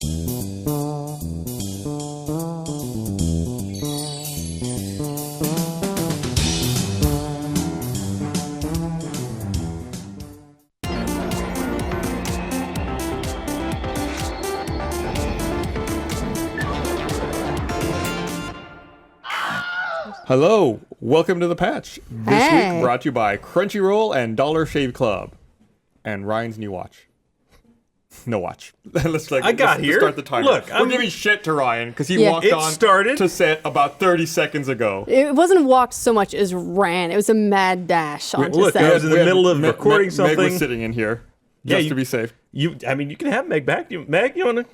Hello, welcome to the patch. This week brought to you by Crunchyroll and Dollar Shave Club, and Ryan's new watch. No watch. Let's start the timer. Look, we're giving shit to Ryan because he walked on to set about 30 seconds ago. It wasn't walked so much as ran. It was a mad dash onto set. I was in the middle of recording something. Meg was sitting in here just to be safe. You can have Meg back. Meg, you wanna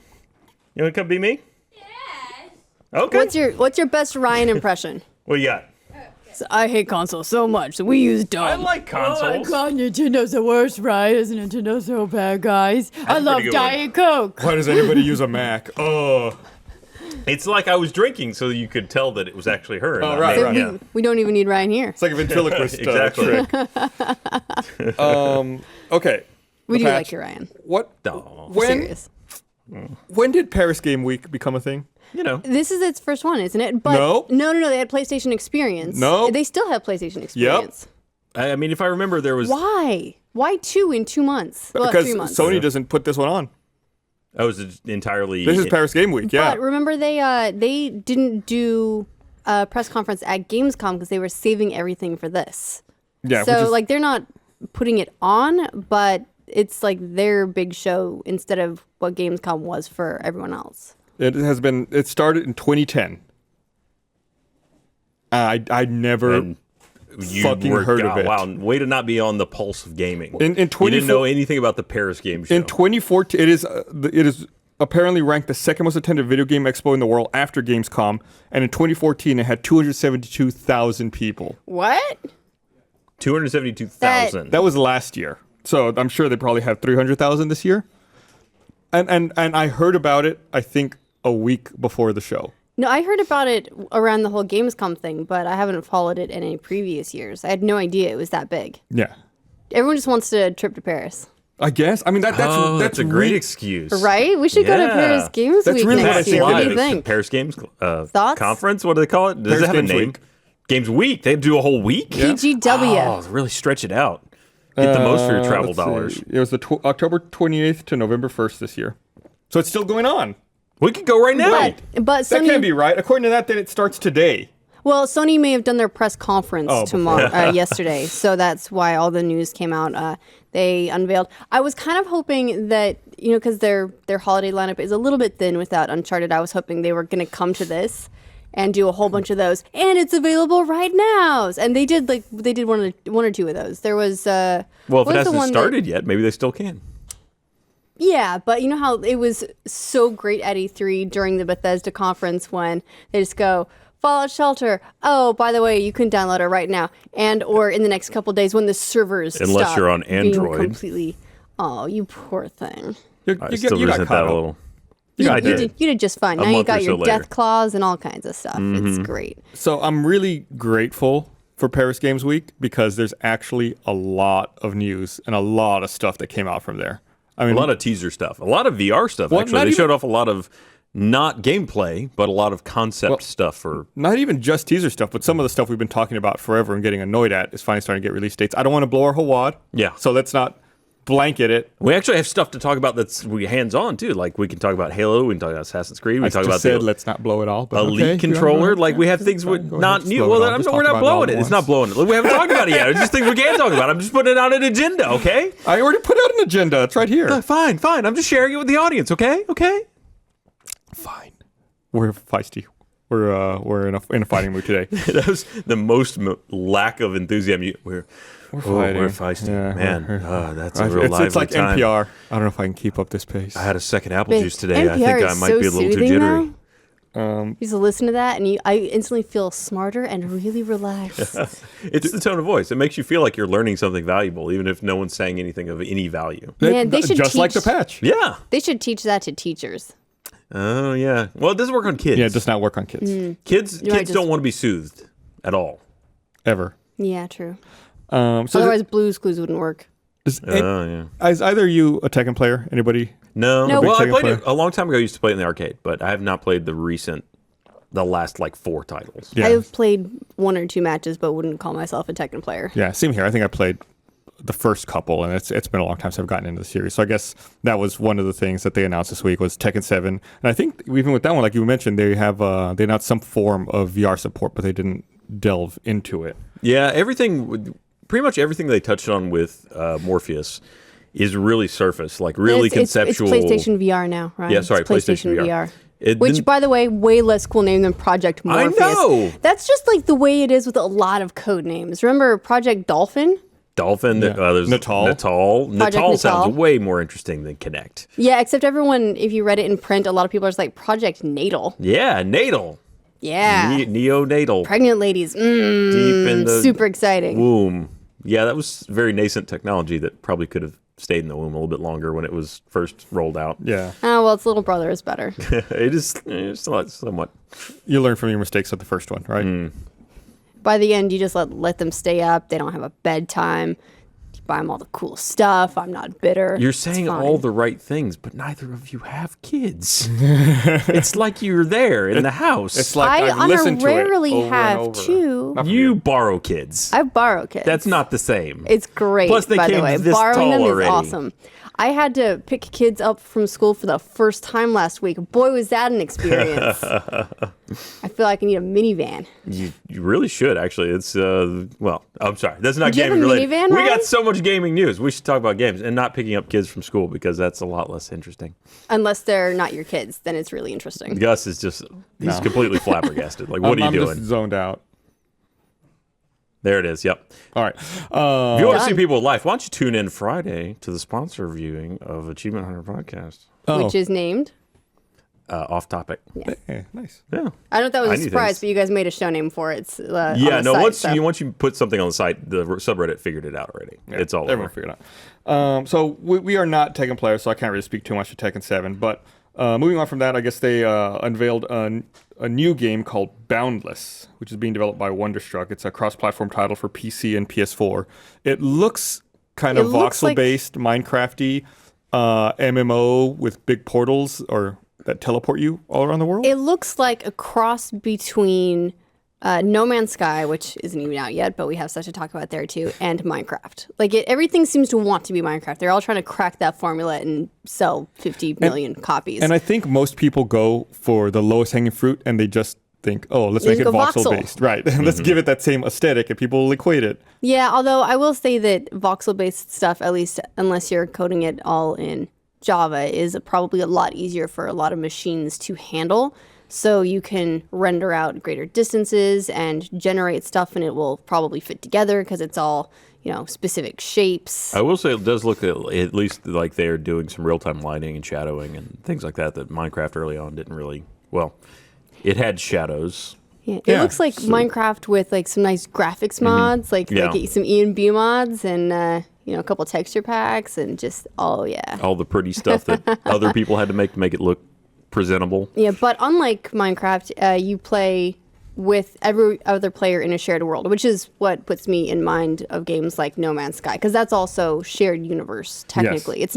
come be me? Yes. Okay. What's your best Ryan impression? What do you got? So I hate consoles so much, so we use dumb. I like consoles. Oh God, Nintendo's the worst, right? Isn't Nintendo so bad, guys? I love Diet Coke. Why does anybody use a Mac? It's like I was drinking, so you could tell that it was actually her. Oh, right, right. Yeah. We don't even need Ryan here. It's like a ventriloquist Exactly. trick. Okay. We do patch. like your Ryan. What? No. Serious. When did Paris Game Week become a thing? You know. This is its first one, isn't it? But No. No. They had PlayStation Experience. No. They still have PlayStation Experience. I mean, if I remember, there was. Why? Why 2 in 2 months? Well, Because 3 months. Sony doesn't put this one on. I was entirely. This is Paris Game Week, yeah. But remember, they didn't do a press conference at Gamescom because they were saving everything for this. Yeah. So like they're not putting it on, but it's like their big show instead of what Gamescom was for everyone else. It started in 2010. I never fucking heard of it. Wow, way to not be on the pulse of gaming. In you didn't know anything about the Paris Game Show. In 2014, it is apparently ranked the second most attended video game expo in the world after Gamescom. And in 2014, it had 272,000 people. What? 272,000. That was last year. So I'm sure they probably have 300,000 this year. And I heard about it, I think, a week before the show. No, I heard about it around the whole Gamescom thing, but I haven't followed it in any previous years. I had no idea it was that big. Yeah. Everyone just wants to trip to Paris. I guess. I mean, that's a great excuse. Right? We should go to Paris Games That's Week really next year. What do you think? Paris Games Thoughts? Conference? What do they call it? Does Paris it have Games a name? Week. Games Week. They do a whole week? Yeah. PGW. Oh, really stretch it out. Get the most for your travel dollars. See. It was October 28th to November 1st this year. So it's still going on. We could go right now. But Sony, That can't be right. According to that, then it starts today. well, Sony may have done their press conference yesterday, so that's why all the news came out. They unveiled. I was kind of hoping that, because their holiday lineup is a little bit thin without Uncharted. I was hoping they were going to come to this and do a whole bunch of those, and it's available right now. And they did one or two of those. There was Well, if it hasn't started yet, maybe they still can. Yeah, but you know how it was so great at E3 during the Bethesda conference when they just go, Fallout Shelter, oh, by the way, you can download it right now. Or in the next couple of days when the servers Unless you're on Android. Completely, oh, you poor thing. I still resent that a little. You did just fine. Now you got your later. death claws and all kinds of stuff. It's great. So I'm really grateful for Paris Games Week because there's actually a lot of news and a lot of stuff that came out from there. I mean, A lot of teaser stuff. A lot of VR stuff, actually. They showed off a lot of not gameplay, but a lot of concept stuff for... Not even just teaser stuff, but some of the stuff we've been talking about forever and getting annoyed at is finally starting to get release dates. I don't want to blow our whole wad. Yeah. So let's not blanket it. We actually have stuff to talk about that's hands-on, too. Like, we can talk about Halo, we can talk about Assassin's Creed, we can talk about let's not blow it all. But Elite controller. Like, we have things with not new. Well, we're not blowing it. It's not blowing it. We haven't talked about it yet. It's just things we can talk about. I'm just putting it on an agenda, okay? I already put out an agenda. It's right here. Fine. I'm just sharing it with the audience, okay? Fine. We're feisty. We're in a fighting mood today. That was the most lack of enthusiasm. We're fighting. We're feisty. Yeah, Man, that's a real lively It's like time. NPR. I don't know if I can keep up this pace. I had a second apple But juice today. I NPR think I is might so be a little too soothing jittery. now. You just listen to that, and I instantly feel smarter and really relaxed. It's the tone of voice. It makes you feel like you're learning something valuable, even if no one's saying anything of any value. Man, they should just like the teach- patch. Yeah. They should teach that to teachers. Oh, yeah. Well, it doesn't work on kids. Yeah, it does not work on kids. Kids might just- don't want to be soothed at all. Ever. Yeah, true. So Otherwise, Blue's Clues wouldn't work. is Oh, yeah. either you a Tekken player? Anybody No. Well, I played it a long time ago. I used to play it in the arcade, but I have not played the last like 4 titles. Yeah. I've played 1 or 2 matches, but wouldn't call myself a Tekken player. Yeah, same here. I think I played the first couple, and it's been a long time since I've gotten into the series. So I guess that was one of the things that they announced this week was Tekken 7. And I think even with that one, like you mentioned, they announced some form of VR support, but they didn't delve into it. Yeah, pretty much everything they touched on with Morpheus is really surface, like really conceptual. It's PlayStation VR now, right? Yeah, sorry, it's PlayStation VR. Which, by the way, way less cool name than Project Morpheus. I know! That's just like the way it is with a lot of code names. Remember Project Dolphin? There's Natal. Natal sounds way more interesting than Kinect. Yeah, except everyone, if you read it in print, a lot of people are just like Project Natal. Yeah, Natal. Yeah. Neonatal. Pregnant ladies. Deep in the super exciting. Womb. Yeah, that was very nascent technology that probably could have stayed in the womb a little bit longer when it was first rolled out. Yeah. Oh, well, its little brother is better. It's somewhat. You learn from your mistakes of the first one, right? By the end, you just let them stay up. They don't have a bedtime. You buy them all the cool stuff. I'm not bitter. You're saying all the right things, but neither of you have kids. It's like you're there in the house. It's like I rarely have 2. You borrow kids. I borrow kids. That's not the same. It's great. Plus, they by came the way. this Borrowing tall them already. is awesome. I had to pick kids up from school for the first time last week. Boy, was that an experience. I feel like I need a minivan. You really should, actually. It's, well, I'm sorry. That's not Did you have gaming a related. minivan, We Ryan? got so much gaming news. We should talk about games and not picking up kids from school because that's a lot less interesting. Unless they're not your kids, then it's really interesting. Gus is he's completely flabbergasted. Like, what are you doing? I'm just zoned out. There it is. Yep. All right. If you want to see people live, why don't you tune in Friday to the sponsor viewing of Achievement Hunter Podcast? Which is named? Off topic. Yeah. Hey, nice. Yeah. I don't know if that was a surprise, but you guys made a show name for it. It's, once you put something on the site, the subreddit figured it out already. Yeah, it's all everyone figured it out. So we are not Tekken players, so I can't really speak too much to Tekken 7. But moving on from that, I guess they unveiled a new game called Boundless, which is being developed by Wonderstruck. It's a cross-platform title for PC and PS4. It looks kind of voxel-based, Minecraft-y, MMO with big portals or that teleport you all around the world. It looks like a cross between No Man's Sky, which isn't even out yet, but we have stuff to talk about there too, and Minecraft. Like everything seems to want to be Minecraft. They're all trying to crack that formula and sell 50 million copies. And I think most people go for the lowest hanging fruit and they just think, oh, let's make it voxel-based. Right. Let's give it that same aesthetic and people will equate it. Yeah, although I will say that voxel-based stuff, at least unless you're coding it all in Java, is probably a lot easier for a lot of machines to handle. So you can render out greater distances and generate stuff, and it will probably fit together because it's all, specific shapes. I will say it does look at least like they're doing some real-time lighting and shadowing and things like that Minecraft early on didn't really, it had shadows. Yeah, it looks like Minecraft with like some nice graphics mods, like some E&B mods and a couple texture packs and just all the pretty stuff that other people had to make it look presentable. Yeah, but unlike Minecraft, you play with every other player in a shared world, which is what puts me in mind of games like No Man's Sky, because that's also shared universe technically. Yes.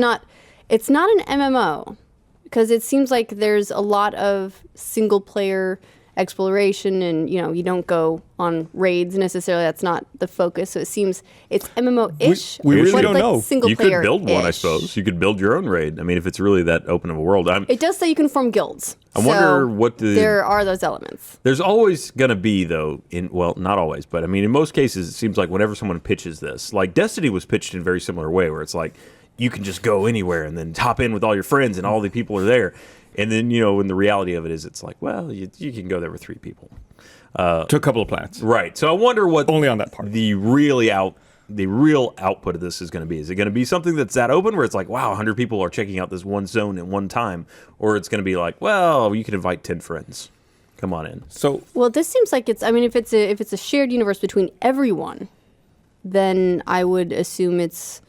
It's not an MMO because it seems like there's a lot of single player exploration and you don't go on raids necessarily. That's not the focus. So it seems it's MMO-ish. We really don't know. You could build one, I suppose. You could build your own raid. I mean, if it's really that open of a world. It does say you can form guilds. I wonder what there are those elements. There's always going to be, though, not always, but I mean, in most cases, it seems like whenever someone pitches this, like Destiny was pitched in a very similar way, where it's like, you can just go anywhere and then hop in with all your friends and all the people are there. And then, when the reality of it is, it's like, well, you can go there with 3 people. To a couple of planets. Right. So I wonder what only on that part. The real output of this is going to be. Is it going to be something that's that open where it's like, wow, 100 people are checking out this one zone at one time? Or it's going to be like, well, you can invite 10 friends. Come on in. Well, this seems like if it's a shared universe between everyone, then I would assume it's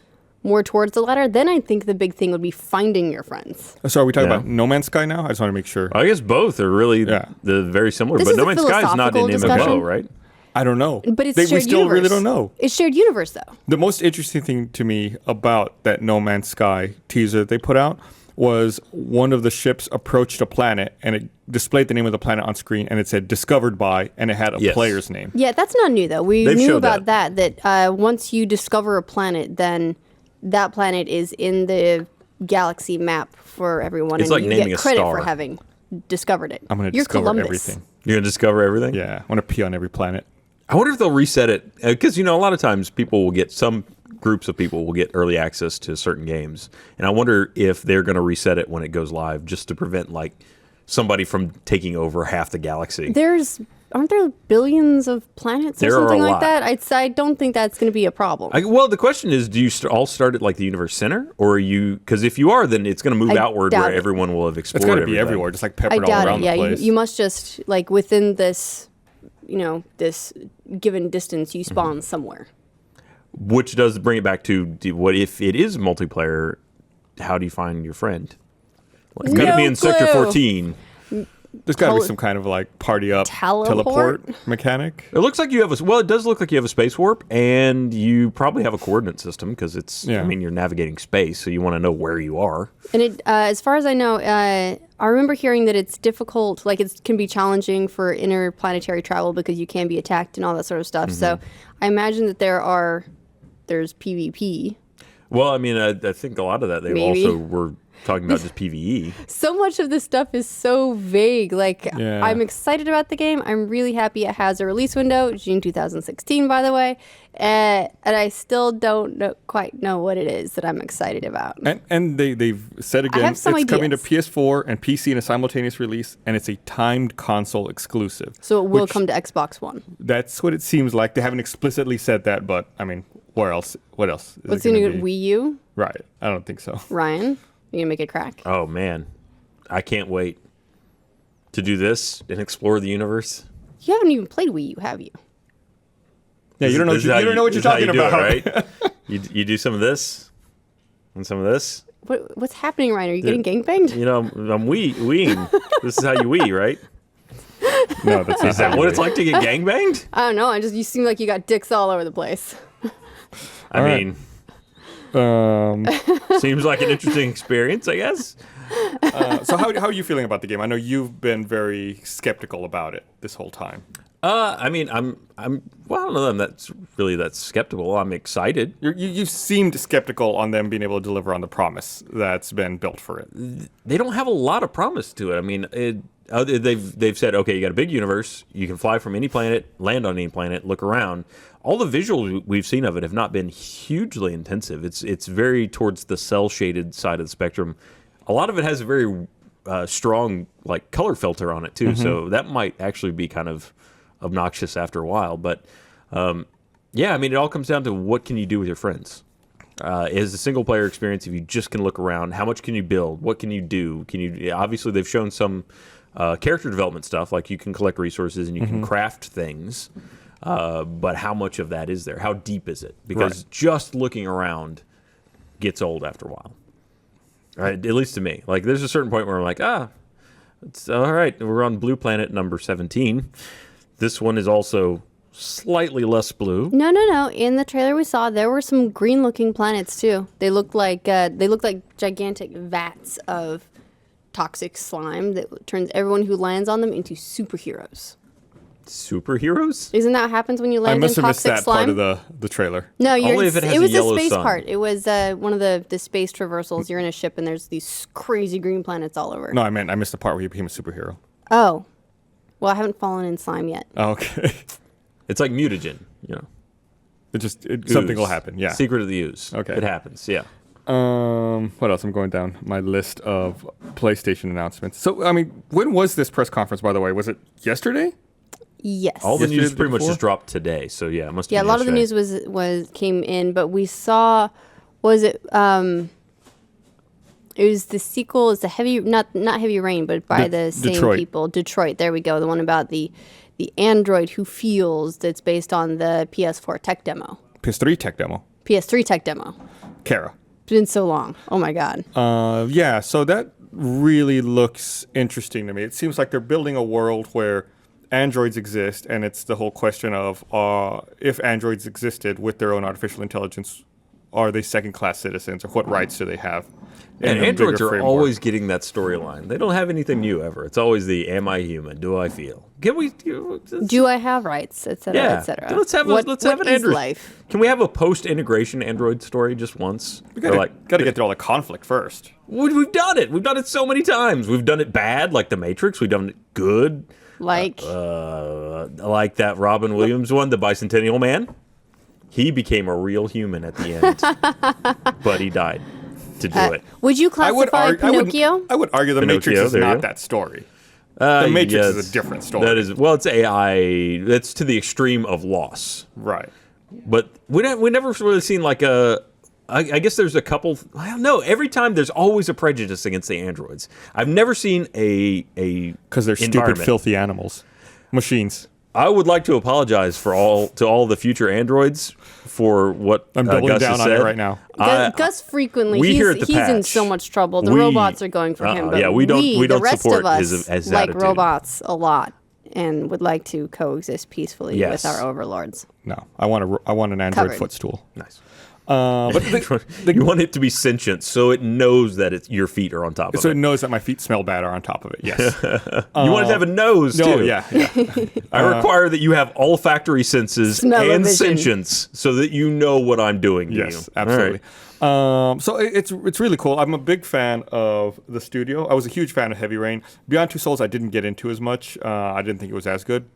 more towards the latter. Then I think the big thing would be finding your friends. So are we talking about No Man's Sky now? I just want to make sure. I guess both are really very similar. This but is No Man's Sky is not an MMO, right? I don't know. But it's shared universe. We still really don't know. It's shared universe, though. The most interesting thing to me about that No Man's Sky teaser that they put out was one of the ships approached a planet, and it displayed the name of the planet on screen, and it said discovered by, and it had a player's name. Yeah, that's not new, though. They've knew about that once you discover a planet, then that planet is in the galaxy map for everyone. It's and like you naming get a credit star. for having discovered it. I'm going to You're discover Columbus. everything. You're going to discover everything? Yeah, I want to pee on every planet. I wonder if they'll reset it. Because, a lot of times people will get some groups of people will get early access to certain games. And I wonder if they're going to reset it when it goes live just to prevent, somebody from taking over half the galaxy. Aren't there billions of planets or something like that? I don't think that's going to be a problem. Well, the question is, do you all start at the universe center, or are you? Because if you are, then it's going to move outward where everyone will have explored. It's got to be everywhere, just peppered all around the place. You must just within this, this given distance, you spawn somewhere. Which does bring it back to what if it is multiplayer? How do you find your friend? It's going to be in Sector 14. There's got to be some kind of party up teleport mechanic. It looks like you have it does look like you have a space warp, and you probably have a coordinate system because it's. Yeah. I mean, you're navigating space, so you want to know where you are. And as far as I know, I remember hearing that it's difficult. It can be challenging for interplanetary travel because you can be attacked and all that sort of stuff. Mm-hmm. So I imagine that there's PvP. Well, I mean, I think a lot of that also were talking about just PvE. So much of this stuff is so vague. I'm excited about the game. I'm really happy it has a release window, June 2016, by the way. And I still don't quite know what it is that I'm excited about. And they've said again, it's coming to PS4 and PC in a simultaneous release, and it's a timed console exclusive. So it will come to Xbox One. That's what it seems like. They haven't explicitly said that, but I mean, where else? What else? What's going to get Wii U? Right. I don't think so. Ryan? You gonna make it crack? Oh man, I can't wait to do this and explore the universe. You haven't even played Wii U, have you? Yeah, you don't know. You don't know what you're talking about, right? You do some of this and some of this. What's happening, Ryan? Are you getting gangbanged? I'm weeing. This is how you wee, right? No, that's not. Is that what it's like to get gangbanged? I don't know. You seem like you got dicks all over the place. I mean. Seems like an interesting experience, I guess. So how are you feeling about the game? I know you've been very skeptical about it this whole time. I mean, I don't know that's skeptical. I'm excited. You seemed skeptical on them being able to deliver on the promise that's been built for it. They don't have a lot of promise to it. I mean, they've said, okay, you got a big universe. You can fly from any planet, land on any planet, look around. All the visuals we've seen of it have not been hugely intensive. It's very towards the cel-shaded side of the spectrum. A lot of it has a very strong color filter on it too, so that might actually be kind of obnoxious after a while. But yeah, I mean, it all comes down to what can you do with your friends. As a single player experience, if you just can look around, how much can you build? What can you do? Obviously they've shown some character development stuff, like you can collect resources and you can craft things. But how much of that is there? How deep is it? Because just looking around gets old after a while. Right? At least to me. There's a certain point where I'm like, it's all right. We're on blue planet number 17. This one is also slightly less blue. No. In the trailer we saw, there were some green-looking planets too. They looked like gigantic vats of toxic slime that turns everyone who lands on them into superheroes. Superheroes? Isn't that what happens when you land in toxic slime? I must have missed that part of the trailer. No, only if it has it was a yellow the space sun. part. It was one of the space traversals. You're in a ship and there's these crazy green planets all over. No, I missed the part where he became a superhero. Oh. Well, I haven't fallen in slime yet. Oh, okay. It's like mutagen, something will happen, yeah. Secret of the ooze. Okay. It happens, yeah. What else? I'm going down my list of PlayStation announcements. So, I mean, when was this press conference, by the way? Was it yesterday? Yes. All the news pretty much just dropped today, so yeah, it must have been a lot of the news came in, but we saw, it was the sequel, it's the not Heavy Rain, but by the same people. Detroit, there we go, the one about the android who feels, that's based on the PS4 tech demo. PS3 tech demo. PS3 tech demo. Kara. It's been so long. Oh my God. Yeah, so that really looks interesting to me. It seems like they're building a world where androids exist, and it's the whole question of if androids existed with their own artificial intelligence, are they second-class citizens, or what rights do they have? And androids are always getting that storyline. They don't have anything new ever. It's always the "Am I human? Do I feel? Can we? Do I have rights? Etc. Yeah. Etc. Let's have an android life. Can we have a post-integration android story just once? We got to get through all the conflict first. We've done it. We've done it so many times. We've done it bad, like The Matrix. We've done it good, like that Robin Williams one, The Bicentennial Man. He became a real human at the end, but he died to do it. Would you classify Pinocchio? I would argue The Matrix is not that story. The Matrix is a different story. That is, it's AI. That's to the extreme of loss. Right. But we never really seen like a. I guess there's a couple. I don't know. Every time there's always a prejudice against the androids. I've never seen a because they're stupid, filthy animals, machines. I would like to apologize to all the future androids for what I'm doubling Gus down has on said. it right now. Gus frequently, he's in so much trouble. The robots are going for him, but we don't the rest support of us his like attitude. robots a lot and would like to coexist peacefully with our overlords. No, I want an android footstool. Nice. But you want it to be sentient, so it knows that your feet are on top of it. So it knows that my feet smell bad are on top of it. Yes. You want it to have a nose too. No, yeah. I require that you have olfactory senses and sentience, so that you know what I'm doing to you. Yes, absolutely. Right. So it's really cool. I'm a big fan of the studio. I was a huge fan of Heavy Rain. Beyond Two Souls, I didn't get into as much. I didn't think it was as good.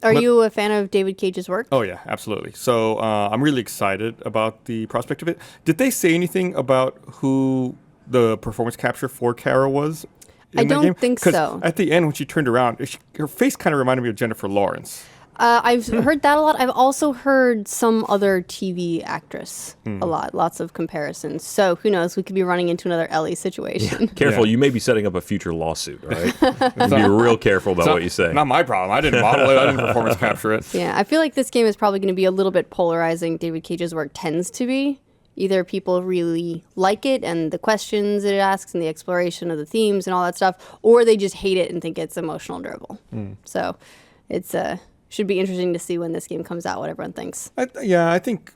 Are you a fan of David Cage's work? Oh, yeah, absolutely. So I'm really excited about the prospect of it. Did they say anything about who the performance capture for Kara was in the game? I don't think so. At the end, when she turned around, her face kind of reminded me of Jennifer Lawrence. I've heard that a lot. I've also heard some other TV actress a lot. Lots of comparisons. So who knows? We could be running into another Ellie situation. Yeah. Careful. You may be setting up a future lawsuit, all right? Be real careful about what you say. Not my problem. I didn't model it. I didn't performance capture it. Yeah, I feel like this game is probably going to be a little bit polarizing. David Cage's work tends to be. Either people really like it and the questions it asks and the exploration of the themes and all that stuff, or they just hate it and think it's emotional dribble. So it's should be interesting to see when this game comes out, what everyone thinks. I think,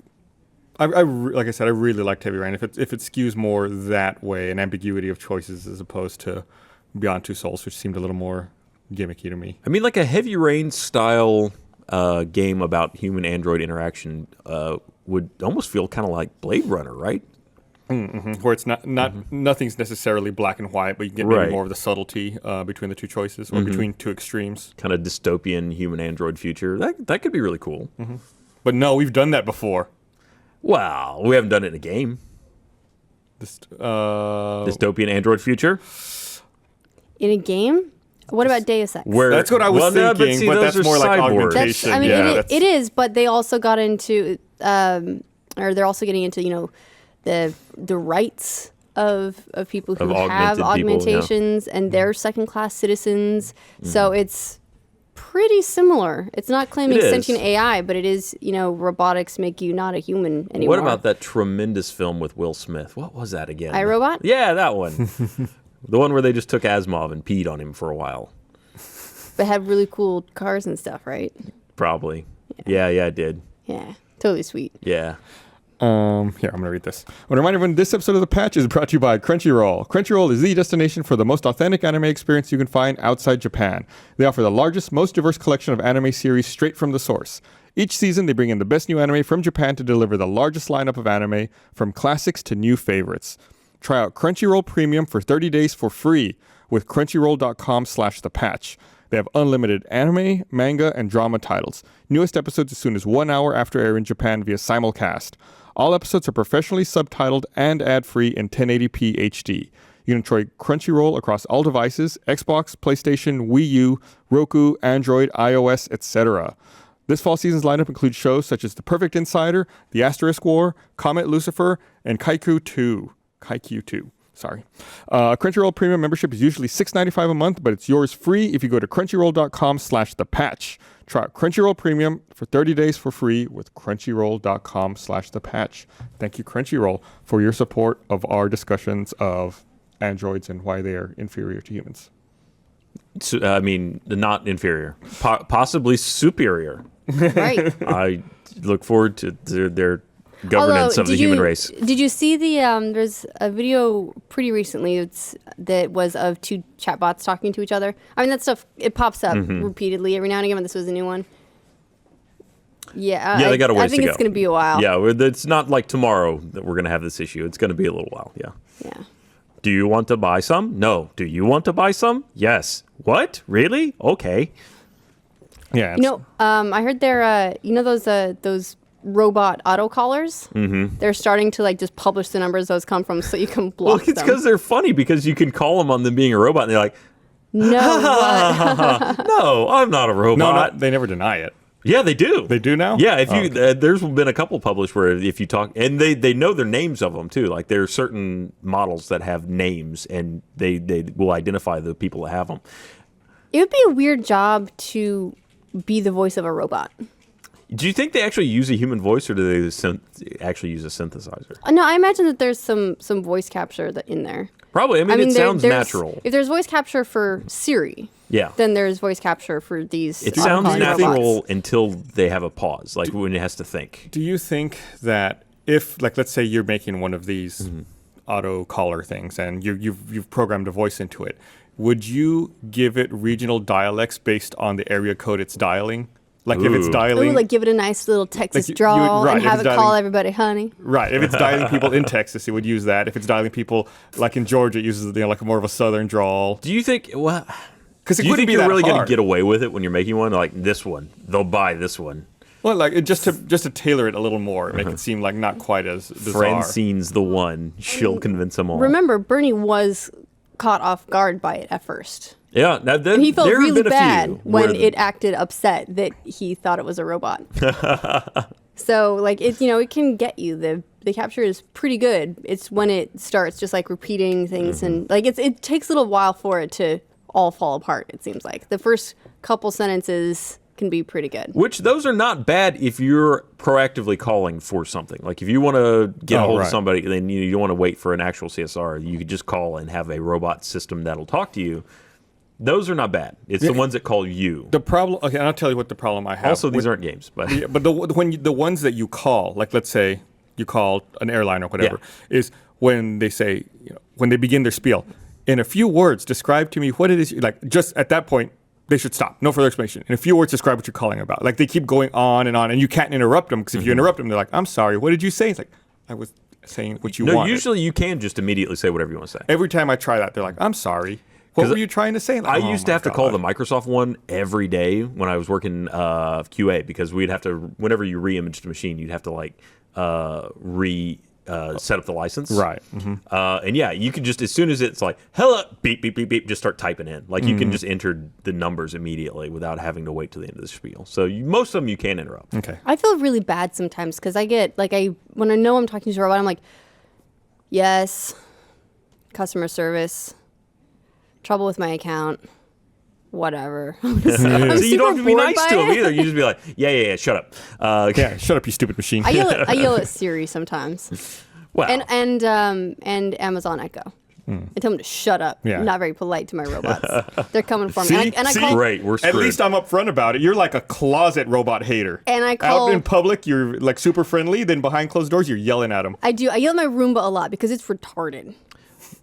like I said, I really liked Heavy Rain. If it skews more that way, an ambiguity of choices as opposed to Beyond Two Souls, which seemed a little more gimmicky to me. I mean, like a Heavy Rain style game about human-android interaction would almost feel kind of like Blade Runner, right? Mm-hmm. Where it's nothing's necessarily black and white, but you get maybe more of the subtlety between the two choices or between two extremes. Kind of dystopian human-android future. That could be really cool. Mm-hmm. But no, we've done that before. Well, we haven't done it in a game. Dystopian android future? In a game? What about Deus Ex? That's what I was thinking, but that's more like augmentation. It is, but they also got into, or they're also getting into, the rights of people who have augmentations and they're second-class citizens. So it's pretty similar. It's not claiming sentient AI, but it is, robotics make you not a human anymore. What about that tremendous film with Will Smith? What was that again? iRobot? Yeah, that one. The one where they just took Asimov and peed on him for a while. But had really cool cars and stuff, right? Probably. Yeah, it did. Yeah, totally sweet. Yeah. Here, I'm going to read this. I want to remind everyone this episode of The Patch is brought to you by Crunchyroll. Crunchyroll is the destination for the most authentic anime experience you can find outside Japan. They offer the largest, most diverse collection of anime series straight from the source. Each season, they bring in the best new anime from Japan to deliver the largest lineup of anime, from classics to new favorites. Try out Crunchyroll Premium for 30 days for free with crunchyroll.com/thepatch. They have unlimited anime, manga, and drama titles. Newest episodes as soon as 1 hour after air in Japan via simulcast. All episodes are professionally subtitled and ad-free in 1080p HD. You can enjoy Crunchyroll across all devices: Xbox, PlayStation, Wii U, Roku, Android, iOS, etc. This fall season's lineup includes shows such as The Perfect Insider, The Asterisk War, Comet Lucifer, and Kaiku 2. Crunchyroll Premium membership is usually $6.95 a month, but it's yours free if you go to crunchyroll.com/thepatch. Try out Crunchyroll Premium for 30 days for free with crunchyroll.com/thepatch. Thank you, Crunchyroll, for your support of our discussions of androids and why they are inferior to humans. So, not inferior, possibly superior. Right. I look forward to their governance of the human race. Did you see the there's a video pretty recently that was of two chatbots talking to each other? I mean, that stuff, it pops up repeatedly every now and again, but this was a new one. Yeah, they got a ways I think to it's go. going to be a while. Yeah, it's not like tomorrow that we're going to have this issue. It's going to be a little while, yeah. Yeah. Do you want to buy some? No. Do you want to buy some? Yes. What? Really? Okay. Yeah. I heard they're, those robot autocallers? Mm-hmm. They're starting to, just publish the numbers those come from so you can block them. Well, it's because they're funny because you can call them on them being a robot and they're like, no, no, I'm not a robot. No, they never deny it. Yeah, they do. They do now? Yeah, there's been a couple published where if you talk, and they know their names of them too. Like there are certain models that have names, and they will identify the people that have them. It would be a weird job to be the voice of a robot. Do you think they actually use a human voice, or do they actually use a synthesizer? No, I imagine that there's some voice capture in there. Probably. I mean it sounds natural. If there's voice capture for Siri, then there's voice capture for these. It sounds natural robots. until they have a pause, like when it has to think. Do you think that if, let's say you're making one of these auto caller things and you've programmed a voice into it, would you give it regional dialects based on the area code it's dialing? Like if it's dialing... give it a nice little Texas drawl and have it call everybody honey. Right. If it's dialing people in Texas, it would use that. If it's dialing people like in Georgia, it uses more of a southern drawl. Do you think... Well, because do you think you're really going to get away with it when you're making one? Like this one, they'll buy this one. Well, just to tailor it a little more, make it seem like not quite as bizarre. Francine's the one. She'll convince them all. Remember, Bernie was caught off guard by it at first. Yeah, and he felt really bad when it acted upset that he thought it was a robot. So, it can get you. The capture is pretty good. It's when it starts just repeating things and it takes a little while for it to all fall apart. It seems like the first couple sentences can be pretty good. Which those are not bad if you're proactively calling for something. Like if you want to get a hold of somebody, then you don't want to wait for an actual CSR. You could just call and have a robot system that'll talk to you. Those are not bad. It's the ones that call you. The problem. Okay, and I'll tell you what the problem I have. Also, these aren't games, but the ones that you call, let's say you call an airline or whatever, is when they say when they begin their spiel, in a few words, describe to me what it is. Just at that point, they should stop. No further explanation. In a few words, describe what you're calling about. They keep going on, and you can't interrupt them because if you interrupt them, they're like, "I'm sorry. What did you say?" It's like, I was saying what you wanted. No, usually you can just immediately say whatever you want to say. Every time I try that, they're like, "I'm sorry. What were you trying to say?" I used to have to call the Microsoft one every day when I was working QA because we'd have to, whenever you re-imaged the machine, you'd have to set up the license. Right. And you can just, as soon as it's like, hello, beep, beep, beep, beep, just start typing in. You can just enter the numbers immediately without having to wait till the end of the spiel. So most of them you can interrupt. Okay. I feel really bad sometimes because I get, when I know I'm talking to a robot, I'm like, yes, customer service. Trouble with my account, whatever. So you don't have to be nice to them either. You just be like, yeah, shut up. Yeah, shut up, you stupid machine. I yell at Siri sometimes. Wow. And Amazon Echo. I tell them to shut up. Yeah. I'm not very polite to my robots. They're coming for me. See? And I call, great. We're screwed. At least I'm upfront about it. You're like a closet robot hater. And I call out in public, you're super friendly. Then behind closed doors, you're yelling at them. I do. I yell at my Roomba a lot because it's retarded.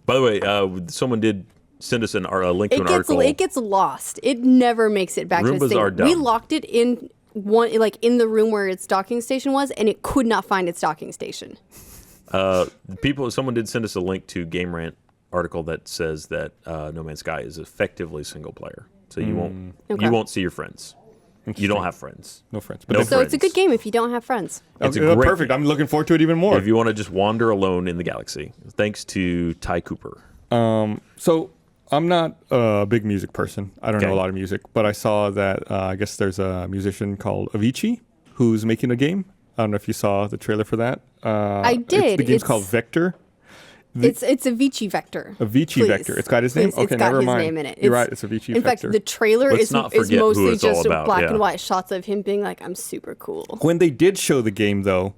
By the way, someone did send us a link to an article. It gets lost. It never makes it back to its thing. Are dumb. We locked it in in the room where its docking station was, and it could not find its docking station. Someone did send us a link to Game Rant article that says that No Man's Sky is effectively single player, so you won't see your friends. You don't have friends. No friends. So it's a good game if you don't have friends. It's perfect. I'm looking forward to it even more. If you want to just wander alone in the galaxy, thanks to Ty Cooper. So I'm not a big music person. I don't know a lot of music, but I saw that I guess there's a musician called Avicii who's making a game. I don't know if you saw the trailer for that. I did. The game's called Vector. It's Avicii Vector. Avicii Vector. It's got his name? Please. Okay, It's got never his mind. name in it. You're right, it's Avicii Vector. In fact, the trailer Let's is not forget who mostly it's all just about, black and white shots of him being like, I'm super cool. When they did show the game, though,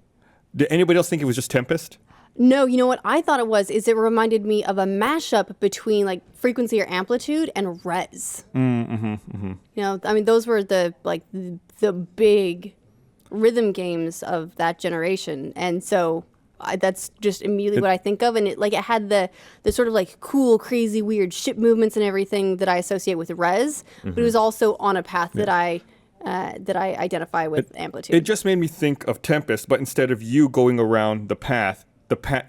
did anybody else think it was just Tempest? No, you know what I thought it was is it reminded me of a mashup between frequency or amplitude and res. You know, I mean those were the big rhythm games of that generation, and so that's just immediately what I think of. And it had the sort of like cool, crazy, weird ship movements and everything that I associate with Rez, but it was also on a path that I identify with Amplitude. It just made me think of Tempest, but instead of you going around the path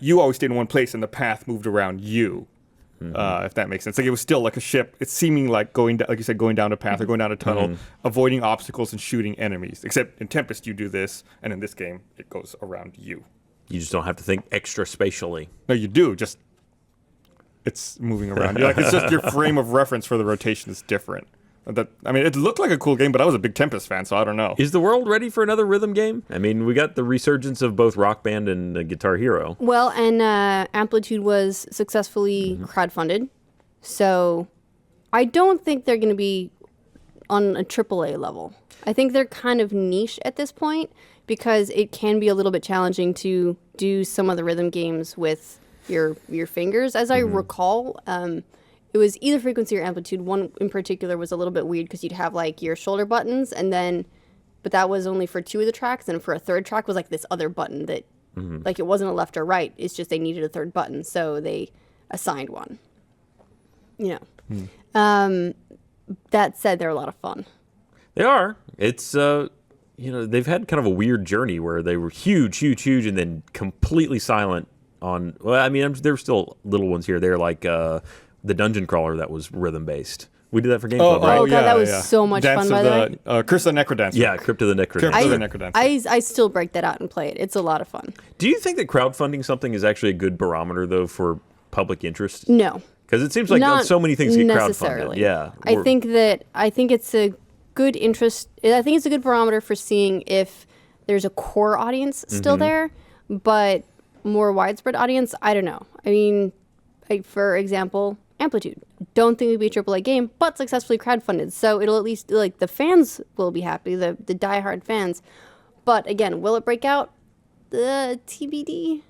you always stayed in one place and the path moved around you. If that makes sense. Like it was still like a ship. It's seeming like going down, like you said, going down a path or going down a tunnel, avoiding obstacles and shooting enemies. Except in Tempest you do this, and in this game it goes around you. You just don't have to think extra spatially. No, you do. Just it's moving around. You're like it's just your frame of reference for the rotation is different. It looked like a cool game, but I was a big Tempest fan, so I don't know. Is the world ready for another rhythm game? I mean, we got the resurgence of both Rock Band and Guitar Hero. Well, and Amplitude was successfully crowdfunded, so I don't think they're going to be on a AAA level. I think they're kind of niche at this point because it can be a little bit challenging to do some of the rhythm games with your fingers. As I recall, it was either frequency or amplitude. One in particular was a little bit weird because you'd have like your shoulder buttons but that was only for 2 of the tracks. And for a third track was like this other button that like it wasn't a left or right. It's just they needed a third button. So they assigned one, that said, they're a lot of fun. They are. It's, they've had kind of a weird journey where they were huge, and then completely silent on, there's still little ones here. They're like, the dungeon crawler that was rhythm-based. We did that for Game Club, right? Oh, God, that was so much fun, by the way. Curse of the Necrodancer. Yeah, Crypt of the Necrodancer. I still break that out and play it. It's a lot of fun. Do you think that crowdfunding something is actually a good barometer, though, for public interest? No. Because it seems like so many things get necessarily. crowdfunded. Yeah. I think it's a good interest. I think it's a good barometer for seeing if there's a core audience still there, but more widespread audience, I don't know. I mean, for example, Amplitude. Don't think it'd be a AAA game, but successfully crowdfunded. So it'll at least, like, the fans will be happy, the diehard fans. But again, will it break out? TBD.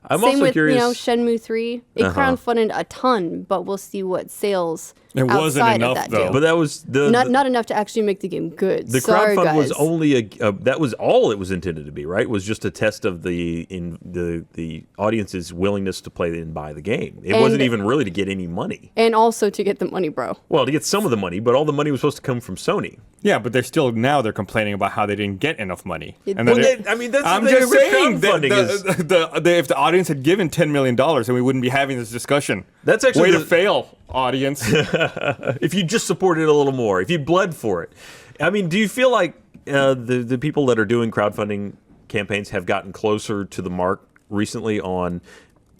I'm Same also with, curious. Shenmue 3. It crowdfunded a ton, but we'll see what sales it wasn't outside enough, of that though. do. But that was not enough to actually make the game good. The Sorry, crowdfund guys. was only that was all it was intended to be, right? Was just a test of the audience's willingness to play and buy the game. It wasn't even really to get any money. And also to get the money, bro. Well, to get some of the money, but all the money was supposed to come from Sony. Yeah, but they're complaining about how they didn't get enough money. That's the thing just with saying crowdfunding if the audience had given $10 million, then we wouldn't be having this discussion. That's actually way to fail, audience. If you just supported it a little more, if you bled for it. I mean, do you feel like the people that are doing crowdfunding campaigns have gotten closer to the mark recently on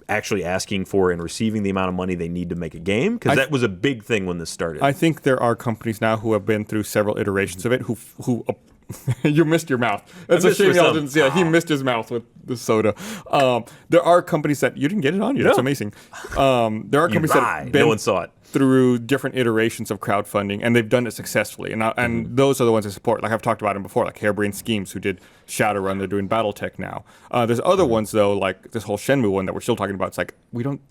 actually asking for and receiving the amount of money they need to make a game? Because that was a big thing when this started. I think there are companies now who have been through several iterations of it who you missed your mouth. It's a shame y'all didn't see that. He missed his mouth with the soda. There are companies that you didn't get it on you. That's amazing. There are companies that have been no one saw it through different iterations of crowdfunding, and they've done it successfully. And those are the ones I support. Like I've talked about them before, like Harebrained Schemes, who did Shadowrun. They're doing BattleTech now. There's other ones though, like this whole Shenmue one that we're still talking about. It's like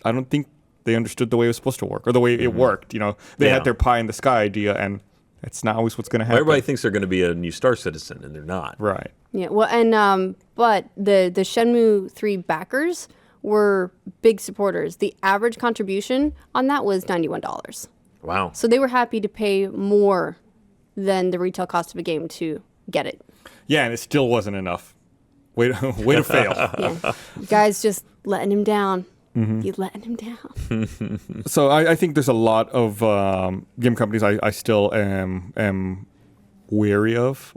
I don't think they understood the way it was supposed to work or the way it worked. They had their pie in the sky idea, and it's not always what's going to happen. Everybody thinks they're going to be a new Star Citizen, and they're not. Right. Yeah. Well, and but the Shenmue 3 backers were big supporters. The average contribution on that was $91. Wow. So they were happy to pay more than the retail cost of a game to get it. Yeah, and it still wasn't enough. Way to fail. Yeah. You guys just letting him down. You're letting him down. So I think there's a lot of game companies I still am wary of.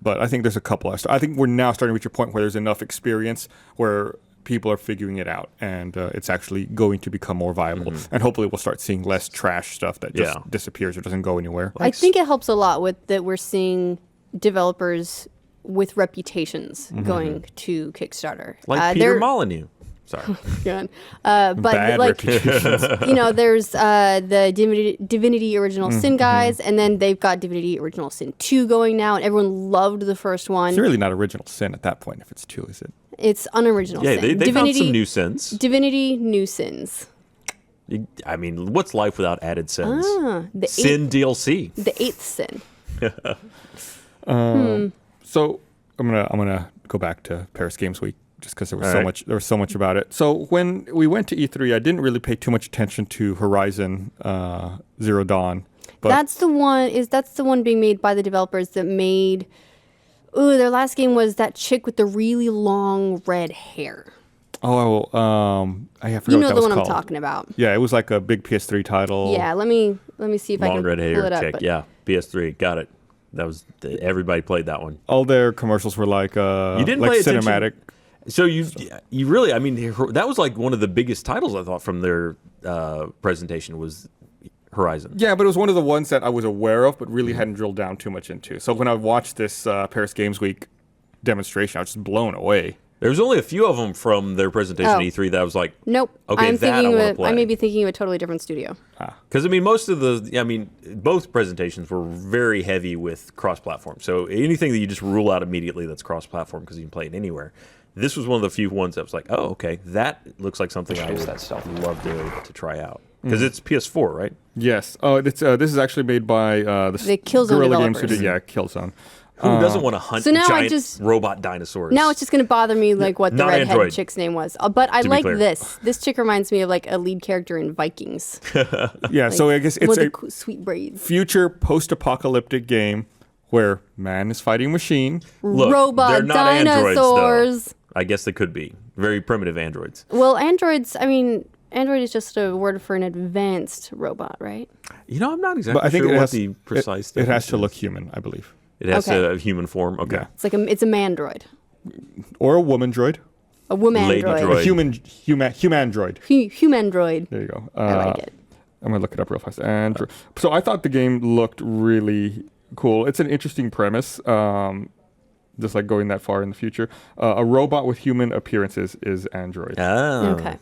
But I think there's a couple. I think we're now starting to reach a point where there's enough experience where people are figuring it out, and it's actually going to become more viable. And hopefully we'll start seeing less trash stuff that just disappears or doesn't go anywhere. I think it helps a lot with that we're seeing developers with reputations going to Kickstarter. Like Peter Molyneux. Sorry. Good. But Bad like, reputations. there's the Divinity Original Sin guys, and then they've got Divinity Original Sin 2 going now, and everyone loved the first one. It's really not Original Sin at that point if it's 2, is it? It's unoriginal sin. Yeah, they found some new sins. Divinity New Sins. I mean, what's life without added sins? The Sin DLC. The 8th sin. So I'm gonna go back to Paris Games Week just because there was so much about it. So when we went to E3, I didn't really pay too much attention to Horizon Zero Dawn. But that's the one being made by the developers that made. Ooh, their last game was that chick with the really long red hair. Oh, I forgot you what know that the was one called. I'm talking about. Yeah, it was like a big PS3 title. Yeah, let me see if I can Long red pull hair it up. chick. Yeah, PS3. Got it. That was everybody played that one. All their commercials were like you didn't like play cinematic. So you really, I mean, that was like one of the biggest titles I thought from their presentation was Horizon. Yeah, but it was one of the ones that I was aware of, but really hadn't drilled down too much into. So when I watched this Paris Games Week demonstration, I was just blown away. There was only a few of them from their presentation at E3 that I was like, nope. Okay, I may be thinking of a totally different studio. Because both presentations were very heavy with cross-platform. So anything that you just rule out immediately that's cross-platform because you can play it anywhere. This was one of the few ones that was like, oh, okay, that looks like something I would love to try out. Because it's PS4, right? Yes. Oh, this is actually made by the Killzone Guerrilla developers. Games. Yeah, Killzone. Who doesn't want to hunt giant robot dinosaurs? Now it's just going to bother me like what the Not redhead Android. chick's name was. But I like clear. this. This chick reminds me of like a lead character in Vikings. Yeah, so I guess it's with a the sweet braids. future post-apocalyptic game where man is fighting machine. Look, Robot they're not dinosaurs. androids, though. I guess they could be. Very primitive androids. Well, androids, android is just a word for an advanced robot, right? You know, I'm not exactly But I think sure it what has, the precise it has to definition look is. human, I believe. It has Okay. a human form? Okay. Yeah. It's a mandroid. Or a woman droid. A woman Lady droid. droid. A human droid. Human droid. There you go. I like it. I'm going to look it up real fast. And so I thought the game looked really cool. It's an interesting premise, just like going that far in the future. A robot with human appearances is Android. Oh. Okay.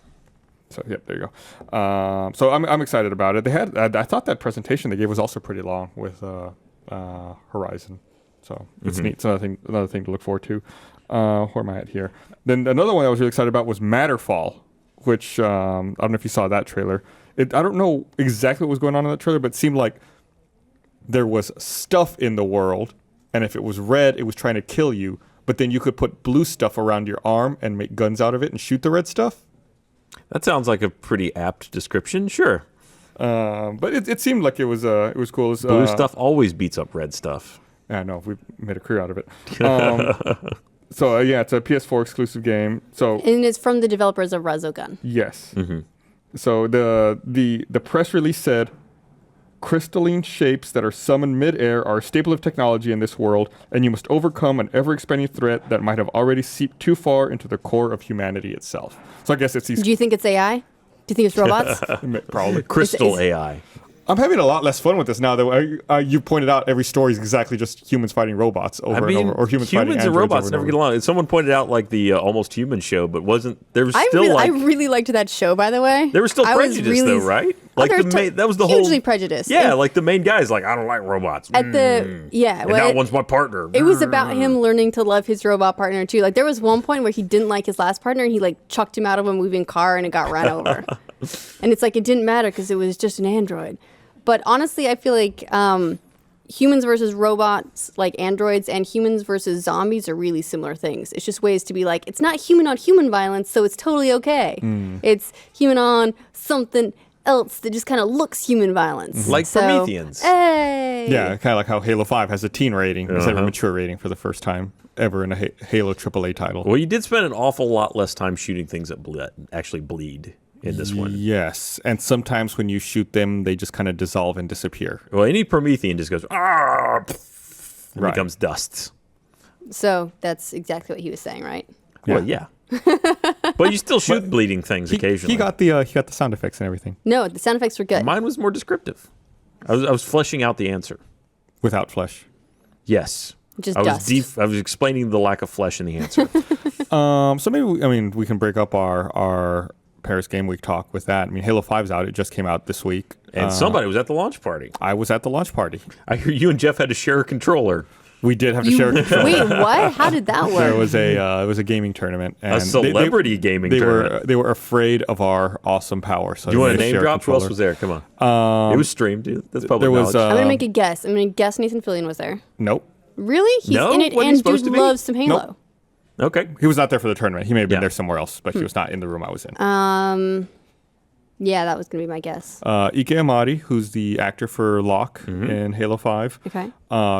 So, yep, there you go. So I'm excited about it. They had I thought that presentation they gave was also pretty long with Horizon. So it's neat. It's another thing to look forward to. Where am I at here? Then another one I was really excited about was Matterfall, which I don't know if you saw that trailer. I don't know exactly what was going on in that trailer, but it seemed like there was stuff in the world, and if it was red, it was trying to kill you. But then you could put blue stuff around your arm and make guns out of it and shoot the red stuff. That sounds like a pretty apt description. Sure. But it seemed like it was cool. Blue stuff always beats up red stuff. I know, we made a career out of it. So yeah, it's a PS4 exclusive game. So And it's from the developers of Resogun. yes. So the press release said, crystalline shapes that are summoned mid-air are a staple of technology in this world, and you must overcome an ever-expanding threat that might have already seeped too far into the core of humanity itself. So I guess it's these Do you think it's AI? Do you think it's robots? probably. Crystal AI. I'm having a lot less fun with this now that you pointed out every story is exactly just humans fighting robots over and over, or humans fighting and androids robots over never and get over. along. Someone pointed out like the Almost Human show, but there was I still really liked that show, by the way. there was still I was prejudice though, right? Like there's that was the whole hugely prejudiced. Yeah, And like the main guy's like, I don't like robots. at the and that one's my partner. It was about him learning to love his robot partner too. Like there was one point where he didn't like his last partner and he like chucked him out of a moving car and it got run over. And it's like it didn't matter because it was just an android. But honestly, I feel like humans versus robots, like androids, and humans versus zombies are really similar things. It's just ways to be like, it's not human on human violence, so it's totally okay. It's human on something else that just kind of looks human violence. Like Prometheans. Hey. Yeah, kind of like how Halo 5 has a teen rating instead of a mature rating for the first time ever in a Halo AAA title. Well, you did spend an awful lot less time shooting things that actually bleed in this one. Yes, and sometimes when you shoot them, they just kind of dissolve and disappear. Well, any Promethean just goes, and Right. becomes dust. So that's exactly what he was saying, right? Well, yeah. But you still shoot bleeding things occasionally. He got the sound effects and everything No, the sound effects were good. Mine was more descriptive. I was fleshing out the answer. without flesh. Yes. Just I dust. was explaining the lack of flesh in the answer. So maybe we can break up our Paris Game Week talk with that. I mean, Halo 5's out. It just came out this week. And somebody was at the launch party. I was at the launch party. I hear you and Jeff had to share a controller. We did have to share a controller. Wait, what? How did that There work? was it was a gaming tournament. And A celebrity gaming tournament. They were afraid of our awesome power. So Do you want to they name shared a drop? Who else controller. was there? Come on. It was streamed, dude. That's public there was, knowledge. I'm going to make a guess. I'm going to guess Nathan Fillion was there. Nope. Really? He's No? in it, Wasn't he and supposed dude to be? loves some Halo. Nope. Okay. He was not there for the tournament. He may have been Yeah. there somewhere else, but he was not in the room I was in. Yeah, that was going to be my guess. Ike Amadi, who's the actor for Locke in Halo 5. Okay.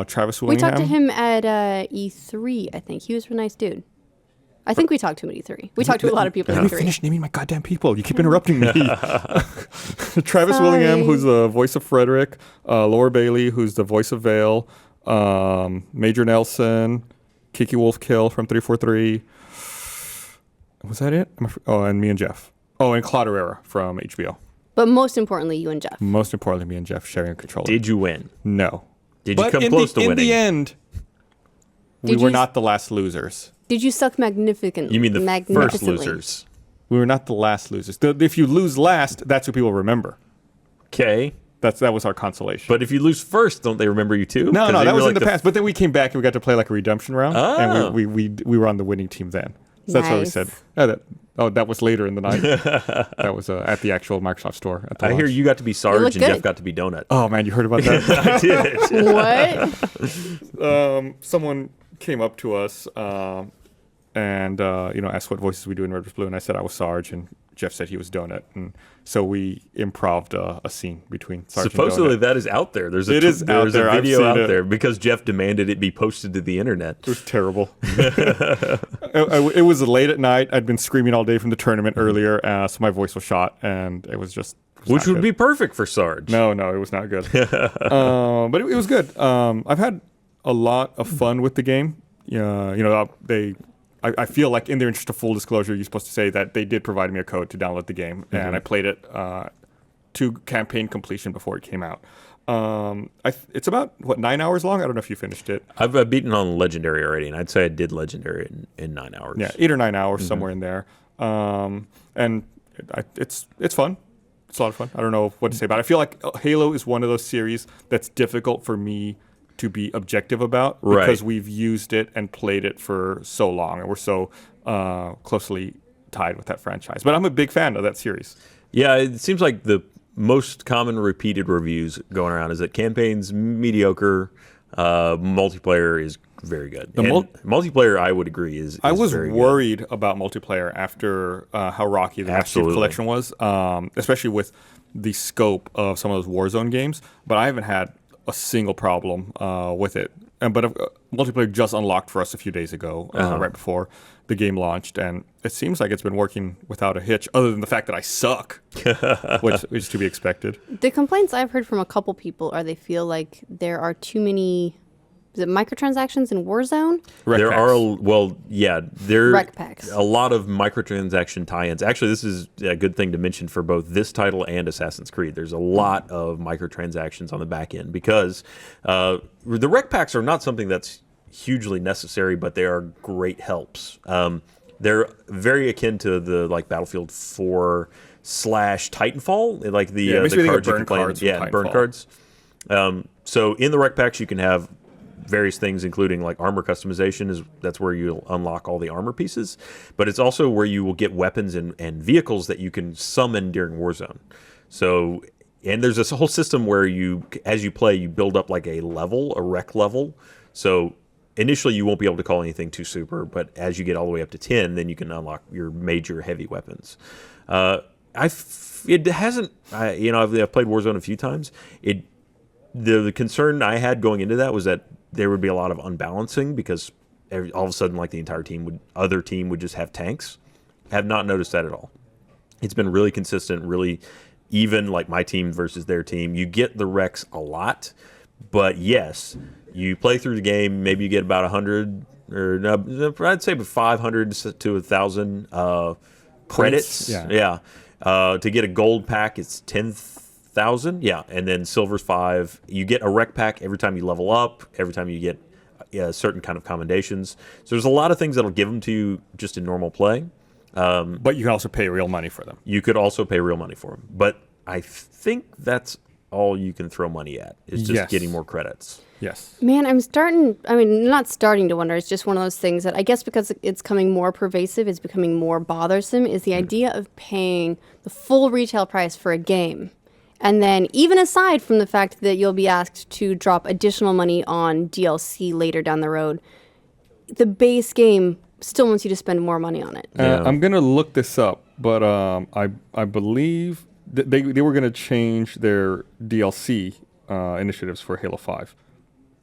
Travis We Willingham. talked to him at E3, I think. He was a nice dude. I think we talked to him at E3. We talked to a lot of people Let at me E3. finish naming my goddamn people. You keep interrupting me. Travis Sorry. Willingham, who's the voice of Frederick. Laura Bailey, who's the voice of Vale. Major Nelson. Kiki Wolfkill from 343. Was that it? Oh, and me and Jeff. Oh, and Claude Herrera from HBO. But most importantly, you and Jeff. Most importantly, me and Jeff sharing a controller. Did you win? No. Did you But come in close to in winning? the end, we Did were you- not the last losers. Did you suck magnificently? You mean the first magnificently? losers? We were not the last losers. If you lose last, that's what people remember. Okay. That was our consolation. But if you lose first, don't they remember you too? No, 'Cause that you was were in the past. But then we came back and we got to play like a redemption round, and we were on the winning team then. So that's what we Nice. said. That was later in the night. That was at the actual Microsoft store. At the I hear launch. you got to be Sarge look and Jeff good. got to be Donut. Oh man, you heard about that? I did. What? Someone came up to us and asked what voices we do in Red vs. Blue, and I said I was Sarge, and Jeff said he was Donut, and so we improv'd a scene between Sarge Supposedly and Donut. that is out there. There's a It is out there's there. a I've video seen out it. there because Jeff demanded it be posted to the internet. It was terrible. It was late at night. I'd been screaming all day from the tournament earlier, so my voice was shot, and it was just... Which would be perfect for Sarge. No, it was not good. But it was good. I've had a lot of fun with the game. I feel like in their interest of full disclosure, you're supposed to say that they did provide me a code to download the game, and I played it to campaign completion before it came out. It's about, 9 hours long? I don't know if you finished it. I've beaten on Legendary already, and I'd say I did Legendary in 9 hours. Yeah, 8 or 9 hours, somewhere in there. And it's fun. It's a lot of fun. I don't know what to say about it. I feel like Halo is one of those series that's difficult for me to be objective about because we've used it and played it for so long, and we're so closely tied with that franchise. But I'm a big fan of that series. Yeah, it seems like the most common repeated reviews going around is that campaign's mediocre, multiplayer is very good. Multiplayer, I would agree, is I was very worried about multiplayer after how rocky the Master Chief Collection was, especially with the scope of some of those Warzone games. But I haven't had a single problem with it. But multiplayer just unlocked for us a few days ago, right before the game launched, and it seems like it's been working without a hitch, other than the fact that I suck, which is to be expected. The complaints I've heard from a couple people are they feel like there are too many... Is it microtransactions in Warzone? There are Rec packs. a lot of microtransaction tie-ins. Actually, this is a good thing to mention for both this title and Assassin's Creed. There's a lot of microtransactions on the back end because the rec packs are not something that's hugely necessary, but they are great helps. They're very akin to the Battlefield 4 / Titanfall, like the cards you can play. Burn cards. So in the rec packs, you can have various things, including like armor customization. That's where you'll unlock all the armor pieces, but it's also where you will get weapons and vehicles that you can summon during Warzone. So, and there's this whole system where as you play, you build up like a rec level. So initially you won't be able to call anything too super, but as you get all the way up to 10, then you can unlock your major heavy weapons. I've played Warzone a few times. The concern I had going into that was that there would be a lot of unbalancing because all of a sudden, like the entire other team would just have tanks. I have not noticed that at all. It's been really consistent, really even, like my team versus their team. You get the wrecks a lot, but yes, you play through the game, maybe you get about 100, or no, I'd say about 500 to 1,000 credits. Yeah. To get a gold pack, it's 10,000. Yeah, and then silver's 5. You get a rec pack every time you level up, every time you get certain kind of commendations. So there's a lot of things that'll give them to you just in normal play. But you can also pay real money for them. You could also pay real money for them. But I think that's all you can throw money at, is just getting more credits. Yes. Man, not starting to wonder. It's just one of those things that I guess because it's becoming more pervasive, it's becoming more bothersome, is the idea of paying the full retail price for a game And then even aside from the fact that you'll be asked to drop additional money on DLC later down the road, the base game still wants you to spend more money on it. I'm going to look this up, but I believe they were going to change their DLC initiatives for Halo 5.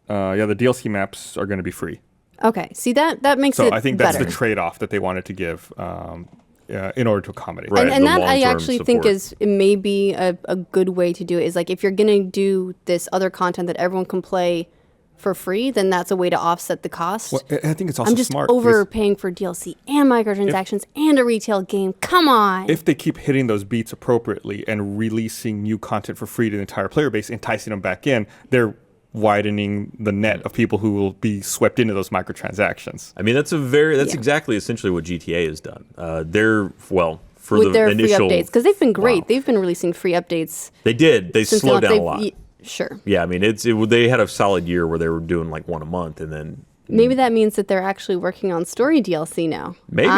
The DLC maps are going to be free. Okay, see that makes it So I think that's better. the trade-off that they wanted to give in order to accommodate. Right. And that I long-term actually think support. is maybe a good way to do it. Is like if you're gonna do this other content that everyone can play for free, then that's a way to offset the cost. Well, I think it's also I'm just smart. because overpaying for DLC and microtransactions and a retail game. Come on. If they keep hitting those beats appropriately and releasing new content for free to the entire player base, enticing them back in, they're widening the net of people who will be swept into those microtransactions. I mean, that's exactly essentially what GTA has done. For with the their initial free updates, because they've been great. Wow. They've been releasing free updates. They did. They since slowed they down a launched. lot. Sure. Yeah, I mean, they had a solid year where they were doing like one a month, and then Maybe that means that they're actually working on story DLC now. Maybe.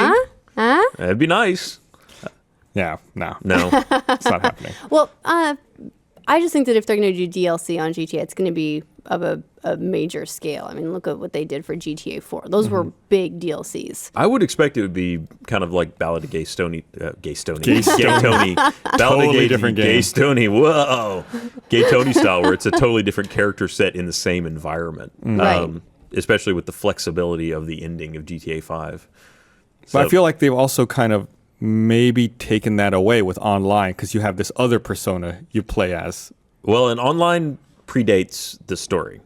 Huh? That'd be nice. No, No, it's not happening. Well, I just think that if they're going to do DLC on GTA, it's going to be of a major scale. I mean, look at what they did for GTA 4. Those were big DLCs. I would expect it would be kind of like Ballad of Gay Tony, Ballad of Totally different Gay game. Tony, whoa, Gay Tony style, where it's a totally different character set in the same environment. Right. Especially with the flexibility of the ending of GTA 5. But I feel like they've also kind of maybe taken that away with online because you have this other persona you play as. Well, and online predates the story.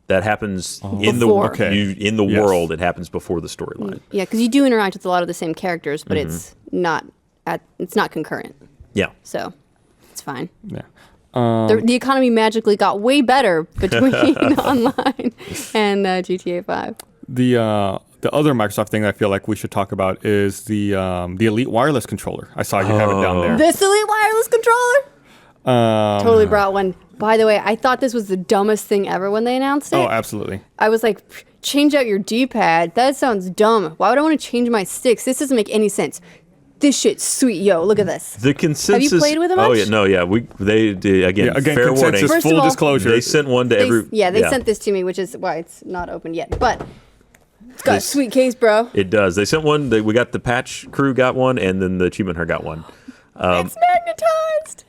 That happens in Before. in the Yes. world. It happens before the storyline. Yeah, because you do interact with a lot of the same characters, but it's not concurrent. Yeah. So it's fine. Yeah. The economy magically got way better between online and GTA 5. The other Microsoft thing that I feel like we should talk about is the Elite Wireless controller. I saw you have it down there. This Elite wireless controller? Totally brought one. By the way, I thought this was the dumbest thing ever when they announced it. Oh, absolutely. I was like, change out your D-pad. That sounds dumb. Why would I want to change my sticks? This doesn't make any sense. This shit's sweet, yo. Look at this. The consensus. Have you played with it much? Oh yeah, no, yeah. They did again. Again, fair warning. consensus, First of full all, disclosure. They sent one to every. They sent this to me, which is why it's not open yet. But it's got a sweet case, bro. It does. They sent one. We got the patch crew got one, and then the achievement hunter got one. It's magnetized.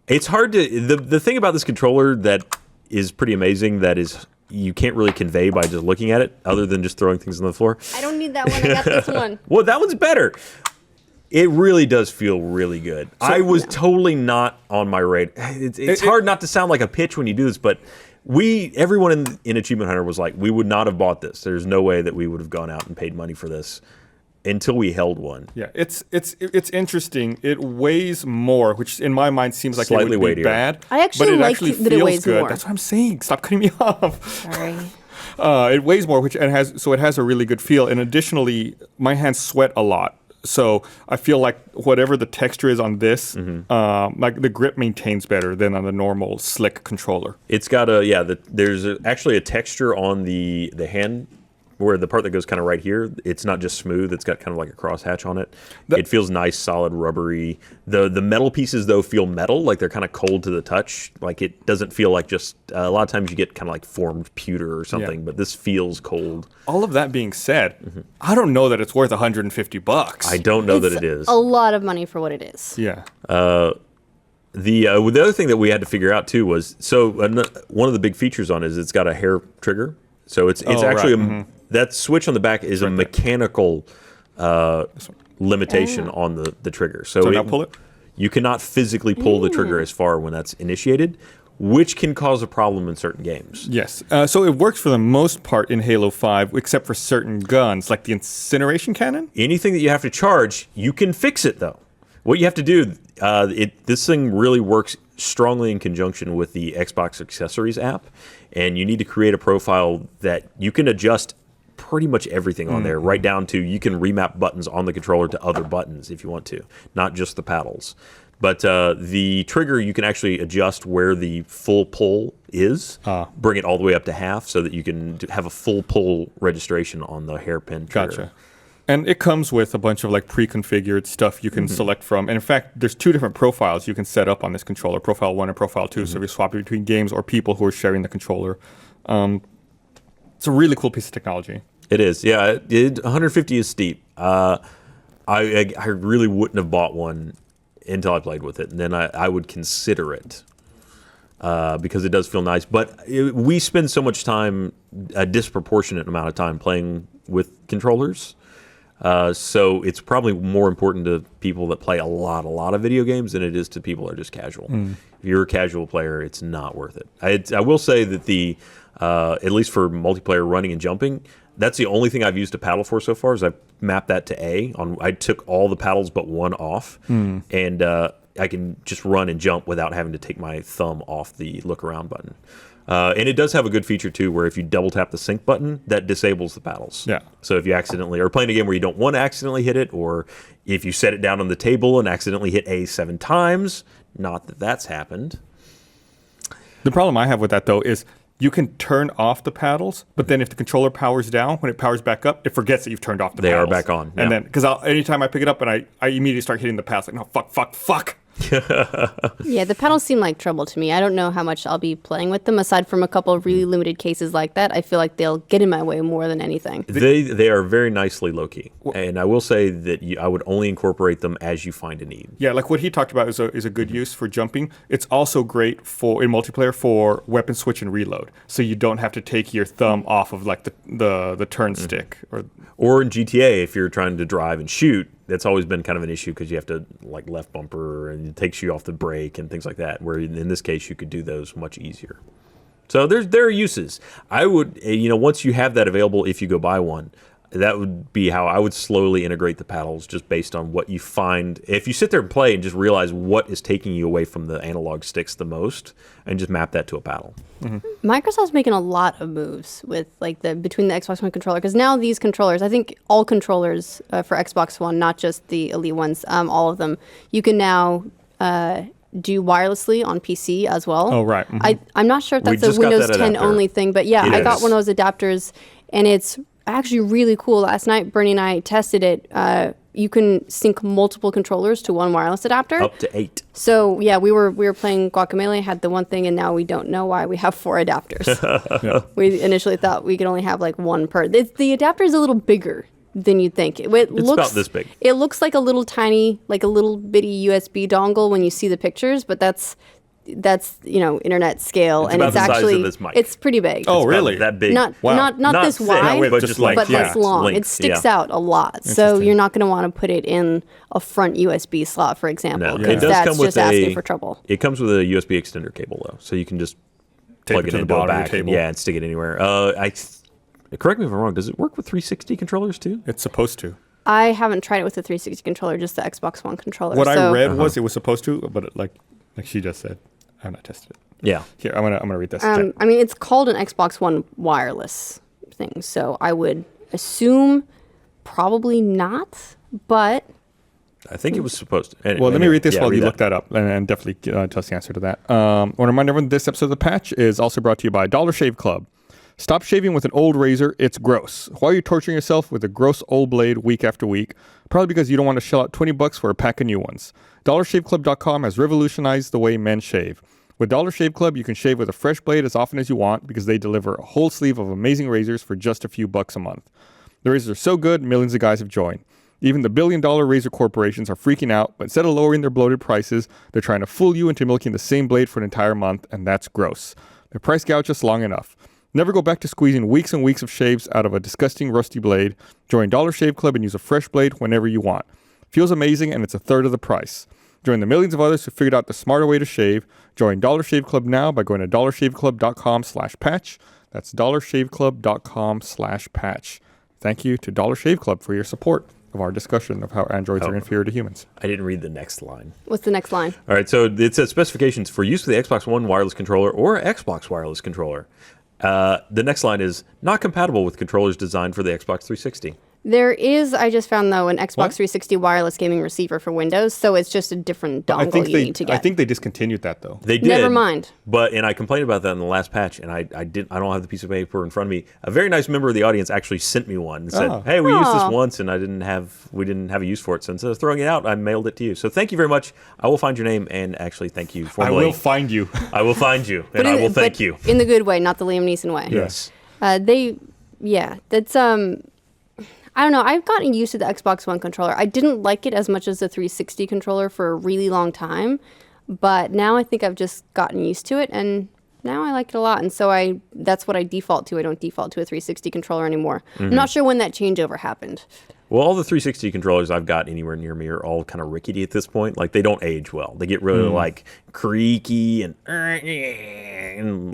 It's hard to. The thing about this controller that is pretty amazing that is you can't really convey by just looking at it, other than just throwing things on the floor. I don't need that one. I got this one. Well, that one's better. It really does feel really good. I was totally not on my radar. It's hard not to sound like a pitch when you do this, but everyone in Achievement Hunter was like, we would not have bought this. There's no way that we would have gone out and paid money for this until we held one. Yeah, it's interesting. It weighs more, which in my mind seems like Slightly it would be weightier. bad. I actually but it like actually that it feels weighs good. more. That's what I'm saying. Stop cutting me off. Sorry. It weighs more, it has a really good feel. And additionally, my hands sweat a lot. So I feel like whatever the texture is on this, like the grip maintains better than on the normal slick controller. It's got there's actually a texture on the hand where the part that goes kind of right here. It's not just smooth. It's got kind of like a crosshatch on it. It feels nice, solid, rubbery. The metal pieces, though, feel metal, like they're kind of cold to the touch. Like it doesn't feel like just, a lot of times you get kind of like formed pewter or something, but this feels cold. All of that being said, I don't know that it's worth $150. I don't know that it is. A lot of money for what it is. Yeah. The other thing that we had to figure out too was one of the big features on it is it's got a hair trigger. So it's actually that switch on the back is a mechanical limitation on the trigger. So now pull it. You cannot physically pull the trigger as far when that's initiated, which can cause a problem in certain games. Yes. So it works for the most part in Halo 5, except for certain guns, like the incineration cannon. Anything that you have to charge, you can fix it though. What you have to do, this thing really works strongly in conjunction with the Xbox Accessories app, and you need to create a profile that you can adjust pretty much everything on there, right down to you can remap buttons on the controller to other buttons if you want to, not just the paddles. But the trigger, you can actually adjust where the full pull is, bring it all the way up to half so that you can have a full pull registration on the hairpin trigger. Gotcha. And it comes with a bunch of like pre-configured stuff you can select from. And in fact, there's 2 different profiles you can set up on this controller, Profile 1 and Profile 2. So if you're swapping between games or people who are sharing the controller. It's a really cool piece of technology. It is, yeah. 150 is steep. I really wouldn't have bought one until I played with it. And then I would consider it. Because it does feel nice. But we spend so much time, a disproportionate amount of time playing with controllers. So it's probably more important to people that play a lot of video games than it is to people that are just casual. If you're a casual player, it's not worth it. I will say that at least for multiplayer running and jumping, that's the only thing I've used a paddle for so far is I've mapped that to A. I took all the paddles but one off, and I can just run and jump without having to take my thumb off the look around button. And it does have a good feature too, where if you double tap the sync button, that disables the paddles. Yeah. So if you accidentally are playing a game where you don't want to accidentally hit it, or if you set it down on the table and accidentally hit A 7 times, not that that's happened. The problem I have with that though is you can turn off the paddles, but then if the controller powers down, when it powers back up, it forgets that you've turned off the paddles. They are back on. And then, because anytime I pick it up and I immediately start hitting the paddles, like, no, fuck. Yeah, the pedals seem like trouble to me. I don't know how much I'll be playing with them. Aside from a couple of really limited cases like that, I feel like they'll get in my way more than anything. They are very nicely low-key. And I will say that I would only incorporate them as you find a need. Yeah, like what he talked about is a good use for jumping. It's also great in multiplayer for weapon switch and reload. So you don't have to take your thumb off of like the turn stick. Or in GTA, if you're trying to drive and shoot, that's always been kind of an issue because you have to like left bumper and it takes you off the brake and things like that, where in this case you could do those much easier. So there are uses. I would, once you have that available, if you go buy one, that would be how I would slowly integrate the paddles, just based on what you find. If you sit there and play and just realize what is taking you away from the analog sticks the most, and just map that to a paddle. Microsoft's making a lot of moves with between the Xbox One controller, because now these controllers, I think all controllers for Xbox One, not just the Elite ones, all of them, you can now do wirelessly on PC as well. Oh, right. I'm not sure if that's a Windows 10 only thing, but yeah, I got one of those adapters, and it's actually really cool. Last night, Bernie and I tested it. You can sync multiple controllers to one wireless adapter. Up to 8. So yeah, we were playing Guacamelee, had the one thing, and now we don't know why we have 4 adapters. Yeah. We initially thought we could only have like one per. The adapter is a little bigger than you'd think. It's looks about this big. It looks like a little tiny, like a little bitty USB dongle when you see the pictures, but that's internet scale, it's and about it's the size actually of this mic. it's pretty big. Oh, really? That big? Not this thick, wide, but just like but this long. length, It sticks out a lot, so you're not going to want to put it in a front USB slot, for example. No, it does that's come with just asking for trouble. It comes with a USB extender cable though, so you can just plug it to the into a bottom of your back, table. and stick it anywhere. Correct me if I'm wrong. Does it work with 360 controllers too? It's supposed to. I haven't tried it with the 360 controller, just the Xbox One controller. What I read was it was supposed to, but like she just said, I have not tested it. Yeah. Here, I'm gonna read this. I mean, it's called an Xbox One wireless thing, so I would assume probably not, but I think it was supposed to. Well, let me read this while you look that up, and definitely tell us the answer to that. I want to remind everyone this episode of The Patch is also brought to you by Dollar Shave Club. Stop shaving with an old razor. It's gross. Why are you torturing yourself with a gross old blade week after week? Probably because you don't want to shell out $20 for a pack of new ones. DollarShaveClub.com has revolutionized the way men shave. With Dollar Shave Club, you can shave with a fresh blade as often as you want because they deliver a whole sleeve of amazing razors for just a few bucks a month. The razors are so good, millions of guys have joined. Even the billion-dollar razor corporations are freaking out, but instead of lowering their bloated prices, they're trying to fool you into milking the same blade for an entire month, and that's gross. They price gouge us long enough. Never go back to squeezing weeks and weeks of shaves out of a disgusting rusty blade. Join Dollar Shave Club and use a fresh blade whenever you want. Feels amazing, and it's a third of the price. Join the millions of others who figured out the smarter way to shave. Join Dollar Shave Club now by going to dollarshaveclub.com/patch. That's dollarshaveclub.com/patch. Thank you to Dollar Shave Club for your support of our discussion of how androids are inferior to humans. I didn't read the next line. What's the next line? All right, so it says specifications for use of the Xbox One wireless controller or Xbox wireless controller. The next line is not compatible with controllers designed for the Xbox 360. There is, I just found, though, an Xbox 360 wireless gaming receiver for Windows, so it's just a different dongle you need to get. I think they discontinued that, though. They did. Never mind. And I complained about that in the last patch, and I don't have the piece of paper in front of me. A very nice member of the audience actually sent me one and said, "Hey, we used this once, and we didn't have a use for it. So instead of throwing it out, I mailed it to you. So thank you very much. I will find your name and actually thank you formally. I will find you. I will find you, and I will thank you in the good way, not the Liam Neeson way. Yes. That's I don't know. I've gotten used to the Xbox One controller. I didn't like it as much as the 360 controller for a really long time, but now I think I've just gotten used to it, and now I like it a lot. And so that's what I default to. I don't default to a 360 controller anymore. I'm not sure when that changeover happened. Well, all the 360 controllers I've got anywhere near me are all kind of rickety at this point. Like, they don't age well. They get really, like, creaky and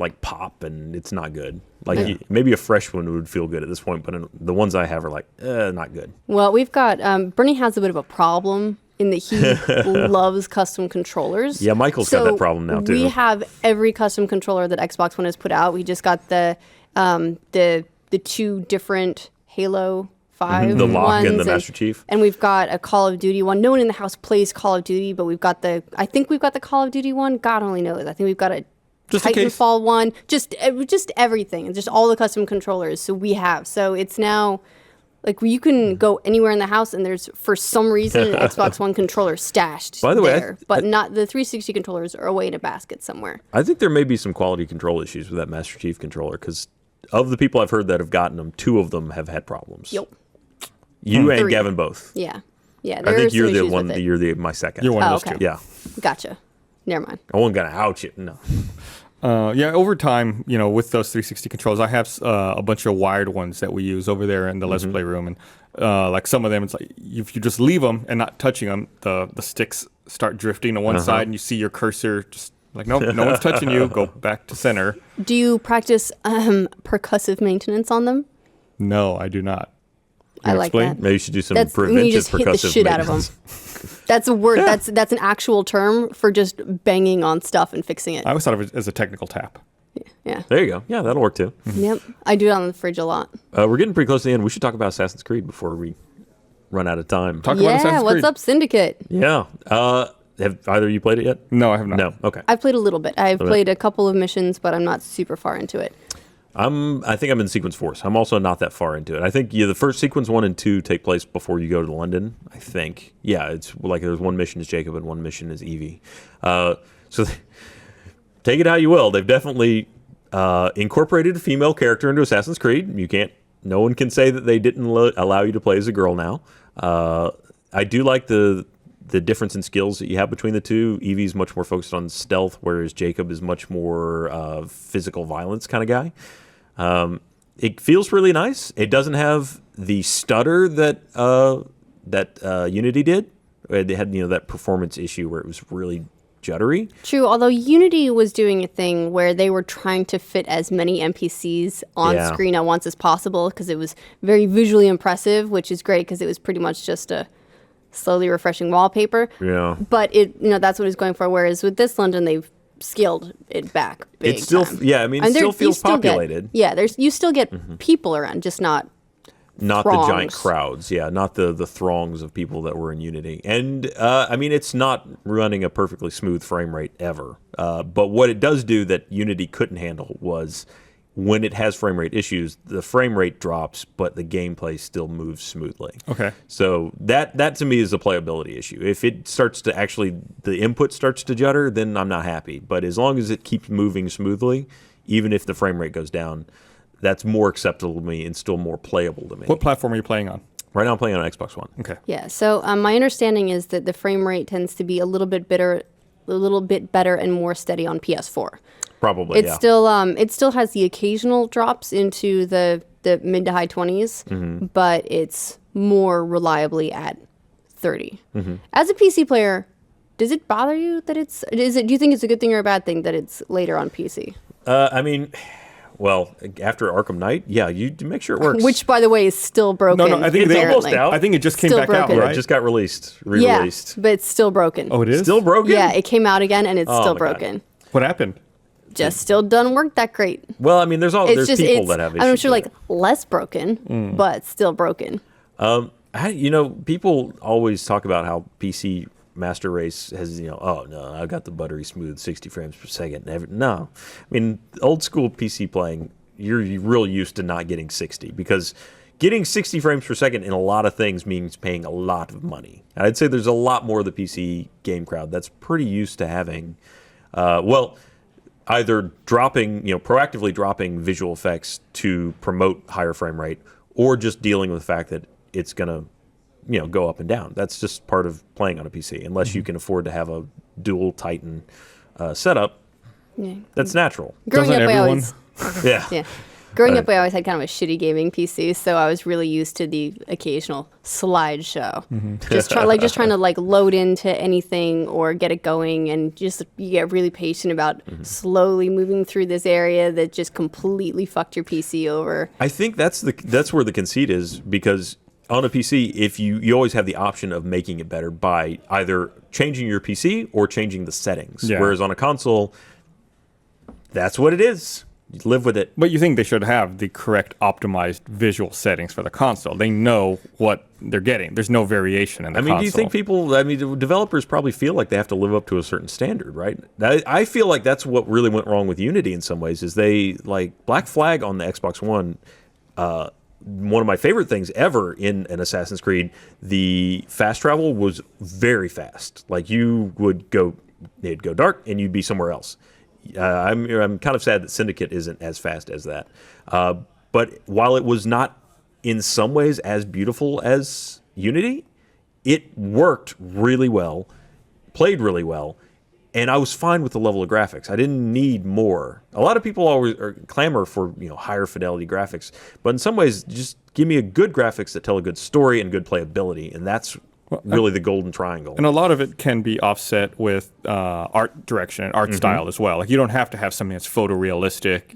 like, pop, and it's not good. Like, maybe a fresh one would feel good at this point, but the ones I have are, like, not good. Well, we've got... Bernie has a bit of a problem in that he loves custom controllers. Yeah, Michael's got that problem now, too. We have every custom controller that Xbox One has put out. We just got the 2 different Halo... 5 the lock ones, and the Master Chief, and we've got a Call of Duty one. No one in the house plays Call of Duty, but I think we've got the Call of Duty one. God only knows. I think we've got a Titanfall one. Just everything, just all the custom controllers. So we have. So it's now like you can go anywhere in the house, and there's for some reason an Xbox One controller stashed. By the way, but not the 360 controllers are away in a basket somewhere. I think there may be some quality control issues with that Master Chief controller because of the people I've heard that have gotten them, 2 of them have had problems. Yep. You and Gavin both. Yeah. I think you're the one. You're my second. You're one of those two. Yeah. Gotcha. Never mind. I wasn't gonna ouch it. No. Over time, with those 360 controls, I have a bunch of wired ones that we use over there in the Let's Play room, and like some of them, it's like if you just leave them and not touching them, the sticks start drifting to one side, and you see your cursor just like no one's touching you. Go back to center. Do you practice percussive maintenance on them? No, I do not. I like that. Maybe you should do some preventive you just hit the shit out of them. That's a word. Yeah. That's an actual term for just banging on stuff and fixing it. I always thought of it as a technical tap. Yeah. There you go. Yeah, that'll work too. Yep. I do it on the fridge a lot. We're getting pretty close to the end. We should talk about Assassin's Creed before we run out of time. Talk about Assassin's Creed. What's up, Syndicate? Yeah. Have either of you played it yet? No, I have not. No. Okay. I've played a little bit. I've played a couple of missions, but I'm not super far into it. I think I'm in sequence 4, so I'm also not that far into it. I think the first sequence 1 and 2 take place before you go to London, I think. Yeah, it's like there's one mission as Jacob and one mission as Evie. So take it how you will. They've definitely incorporated a female character into Assassin's Creed. No one can say that they didn't allow you to play as a girl now. I do like the difference in skills that you have between the two. Evie's much more focused on stealth, whereas Jacob is much more physical violence kind of guy. It feels really nice. It doesn't have the stutter that Unity did. They had that performance issue where it was really juddery. True, although Unity was doing a thing where they were trying to fit as many NPCs on screen at once as possible because it was very visually impressive, which is great because it was pretty much just a slowly refreshing wallpaper. Yeah. But that's what it was going for, whereas with this London, they've scaled it back big It's still, time. yeah, I mean, it still feels populated. You still get people around, just not throngs. The giant crowds, not the throngs of people that were in Unity. And, I mean, it's not running a perfectly smooth frame rate ever. But what it does do that Unity couldn't handle was when it has frame rate issues, the frame rate drops, but the gameplay still moves smoothly. Okay. So that to me is a playability issue. If it starts to the input starts to judder, then I'm not happy. But as long as it keeps moving smoothly, even if the frame rate goes down, that's more acceptable to me and still more playable to me. What platform are you playing on? Right now I'm playing on Xbox One. Okay. Yeah, so my understanding is that the frame rate tends to be a little bit better and more steady on PS4. Probably, it still has the occasional drops into the mid to high 20s, but it's more reliably at 30. As a PC player, does it bother you that do you think it's a good thing or a bad thing that it's later on PC? I mean, well, after Arkham Knight, you make sure it works. Which, by the way, is still broken. No, I think it's almost out. I think it just came still back broken. out, right? It just got re-released. Yeah, but it's still broken. Oh, it is? Still broken? Yeah, it came out again and it's still broken. God. What happened? Just still doesn't work that great. Well, I mean, there's people that have issues. I'm sure, less broken, but still broken. People always talk about how PC Master Race has, oh no, I got the buttery smooth 60 frames per second. No, I mean, old school PC playing, you're real used to not getting 60 because getting 60 frames per second in a lot of things means paying a lot of money. And I'd say there's a lot more of the PC game crowd that's pretty used to having, either proactively dropping visual effects to promote higher frame rate, or just dealing with the fact that it's going to go up and down. That's just part of playing on a PC. Unless you can afford to have a dual Titan setup, that's natural. Growing up, I always yeah. Growing up, I always had kind of a shitty gaming PC, so I was really used to the occasional slideshow. Just trying to load into anything or get it going, and you get really patient about slowly moving through this area that just completely fucked your PC over. I think that's where the conceit is, because on a PC, if you always have the option of making it better by either changing your PC or changing the settings. Yeah. Whereas on a console, that's what it is. You live with it. But you think they should have the correct optimized visual settings for the console. They know what they're getting. There's no variation in the console. Do you think developers probably feel like they have to live up to a certain standard, right? I feel like that's what really went wrong with Unity in some ways, is they, Black Flag on the Xbox One, one of my favorite things ever in an Assassin's Creed, the fast travel was very fast. It'd go dark and you'd be somewhere else. I'm kind of sad that Syndicate isn't as fast as that. But while it was not in some ways as beautiful as Unity, it worked really well, played really well, and I was fine with the level of graphics. I didn't need more. A lot of people always clamor for higher fidelity graphics, but in some ways, just give me a good graphics that tell a good story and good playability, and that's really the golden triangle. And a lot of it can be offset with art direction and art style as well. You don't have to have something that's photorealistic.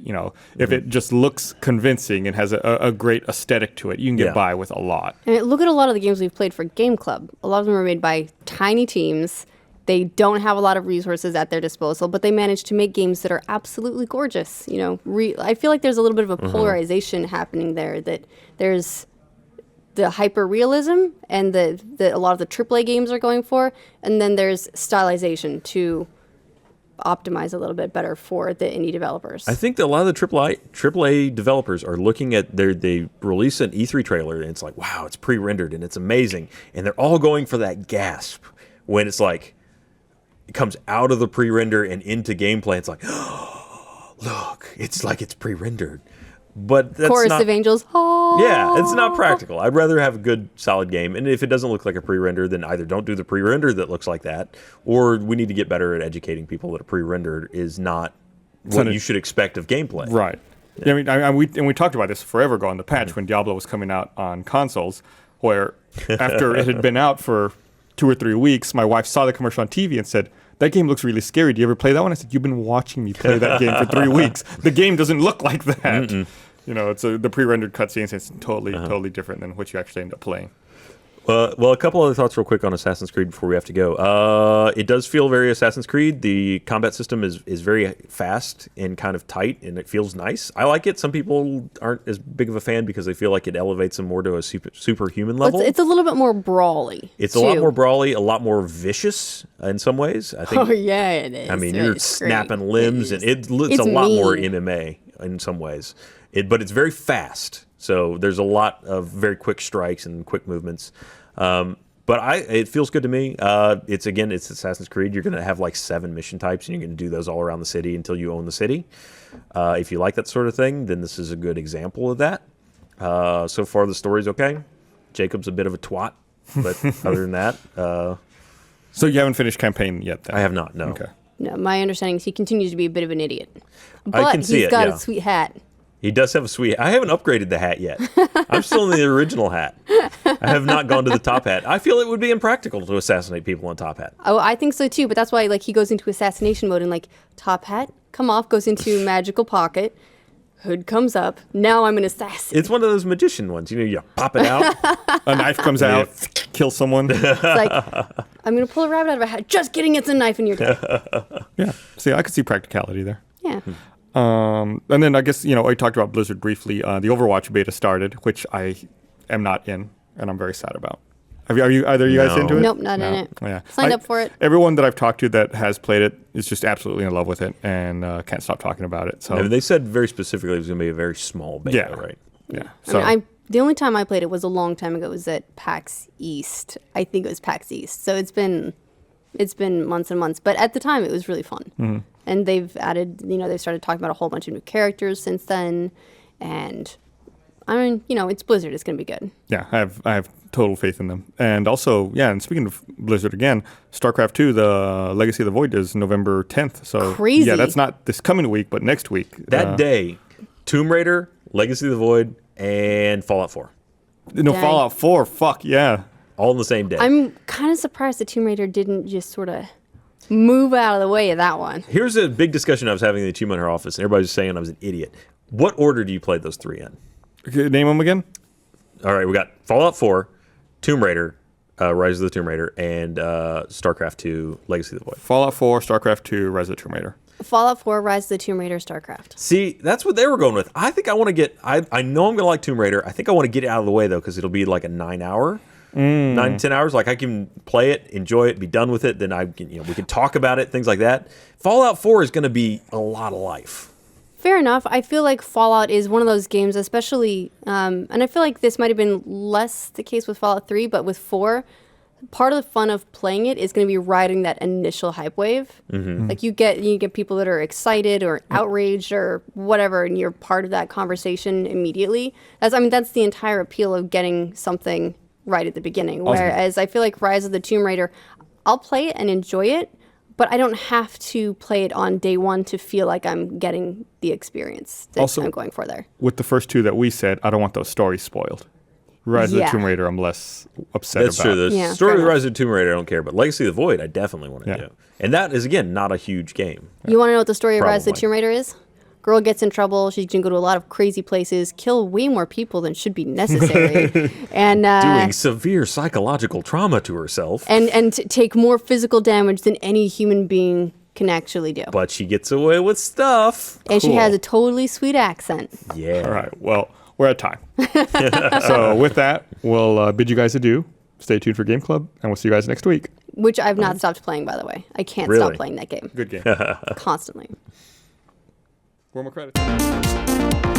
If it just looks convincing and has a great aesthetic to it, you can get by with a lot. And look at a lot of the games we've played for Game Club. A lot of them are made by tiny teams. They don't have a lot of resources at their disposal, but they manage to make games that are absolutely gorgeous. I feel like there's a little bit of a polarization happening there, that there's the hyper-realism and a lot of the AAA games are going for, and then there's stylization to optimize a little bit better for the indie developers. I think that a lot of the AAA developers are looking at they release an E3 trailer and it's like, wow, it's pre-rendered and it's amazing, and they're all going for that gasp when it's like it comes out of the pre-render and into gameplay. It's like, oh, look, it's like it's pre-rendered. But that's Chorus of Angels. Oh. Yeah, it's not practical. I'd rather have a good, solid game. And if it doesn't look like a pre-render, then either don't do the pre-render that looks like that, or we need to get better at educating people that a pre-rendered is not what you should expect of gameplay. Right. Yeah. We talked about this forever ago on the patch when Diablo was coming out on consoles, where after it had been out for 2 or 3 weeks, my wife saw the commercial on TV and said, "That game looks really scary. Do you ever play that one?" I said, "You've been watching me play that game for 3 weeks. The game doesn't look like that." It's the pre-rendered cutscenes. It's totally different than what you actually end up playing. Well, a couple other thoughts real quick on Assassin's Creed before we have to go. It does feel very Assassin's Creed. The combat system is very fast and kind of tight, and it feels nice. I like it. Some people aren't as big of a fan because they feel like it elevates them more to a superhuman level. It's a little bit more brawly. It's a lot more brawly, a lot more vicious in some ways. I think. Oh yeah, it is. I mean, you're snapping limbs, and it's a lot more MMA in some ways. But it's very fast. So there's a lot of very quick strikes and quick movements. But it feels good to me. It's Assassin's Creed. You're going to have 7 mission types, and you're going to do those all around the city until you own the city. If you like that sort of thing, then this is a good example of that. So far, the story's okay. Jacob's a bit of a twat, but other than that... So you haven't finished campaign yet, then? I have not, no. Okay. No, my understanding is he continues to be a bit of an idiot. I But can see he's got a sweet hat. He does have a sweet... I haven't upgraded the hat yet. I'm still in the original hat. I have not gone to the top hat. I feel it would be impractical to assassinate people in top hat. Oh, I think so too, but that's why he goes into assassination mode and top hat, come off, goes into magical pocket, hood comes up, now I'm an assassin. It's one of those magician ones. You pop it out. A knife comes out, kill someone. It's like, I'm going to pull a rabbit out of a hat. Just kidding, it's a knife and you're dead. Yeah, see, I could see practicality there. Yeah. And then I guess, I talked about Blizzard briefly. The Overwatch beta started, which I am not in. and I'm very sad about. Are you either of you guys into it? Nope, not in it. Yeah. Signed up for it. Everyone that I've talked to that has played it is just absolutely in love with it and can't stop talking about it. So they said very specifically it was going to be a very small beta, right? Yeah. So the only time I played it was a long time ago. It was at PAX East. I think it was PAX East. So it's been months and months. But at the time, it was really fun. Mm-hmm. And they've added, they've started talking about a whole bunch of new characters since then. And I mean, it's Blizzard. It's going to be good. Yeah, I have total faith in them. And also, and speaking of Blizzard again, StarCraft 2, the Legacy of the Void is November 10th. So crazy. Yeah, that's not this coming week, but next week. That day, Tomb Raider, Legacy of the Void, and Fallout 4. No, Dang. Fallout 4, fuck, yeah. All in the same day. I'm kind of surprised that Tomb Raider didn't just sort of move out of the way of that one. Here's a big discussion I was having in the Achievement Hunter office, and everybody's saying I was an idiot. What order do you play those three in? Name them again? All right, we got Fallout 4, Tomb Raider, Rise of the Tomb Raider, and StarCraft 2, Legacy of the Void. Fallout 4, StarCraft 2, Rise of the Tomb Raider. Fallout 4, Rise of the Tomb Raider, StarCraft. See, that's what they were going with. I think I want to get... I know I'm going to like Tomb Raider. I think I want to get it out of the way, though, because it'll be like a 9-hour, 9 to 10 hours. Like, I can play it, enjoy it, be done with it. Then we can talk about it, things like that. Fallout 4 is going to be a lot of life. Fair enough. I feel like Fallout is one of those games, especially, and I feel like this might have been less the case with Fallout 3, but with 4, part of the fun of playing it is going to be riding that initial hype wave. Mm-hmm. Like you get people that are excited or outraged or whatever, and you're part of that conversation immediately. That's the entire appeal of getting something right at the beginning. Awesome. Whereas I feel like Rise of the Tomb Raider, I'll play it and enjoy it, but I don't have to play it on day one to feel like I'm getting the experience that I'm going for there. With the first two that we said, I don't want those stories spoiled. Rise of the Tomb Raider, I'm less upset That's about. That's true. The story of Rise of the Tomb Raider, I don't care. But Legacy of the Void, I definitely want to do. And that is, again, not a huge game. You want to know what the story of Rise of the Tomb Raider is? Girl gets in trouble. She's going to go to a lot of crazy places, kill way more people than should be necessary. And doing severe psychological trauma to herself. And take more physical damage than any human being can actually do. But she gets away with stuff. And she has a totally sweet accent. Yeah. All right. Well, we're at time. So with that, we'll bid you guys adieu. Stay tuned for Game Club, and we'll see you guys next week. Which I've not stopped playing, by the way. I can't stop playing that game. Good game. Constantly. 4 more credits.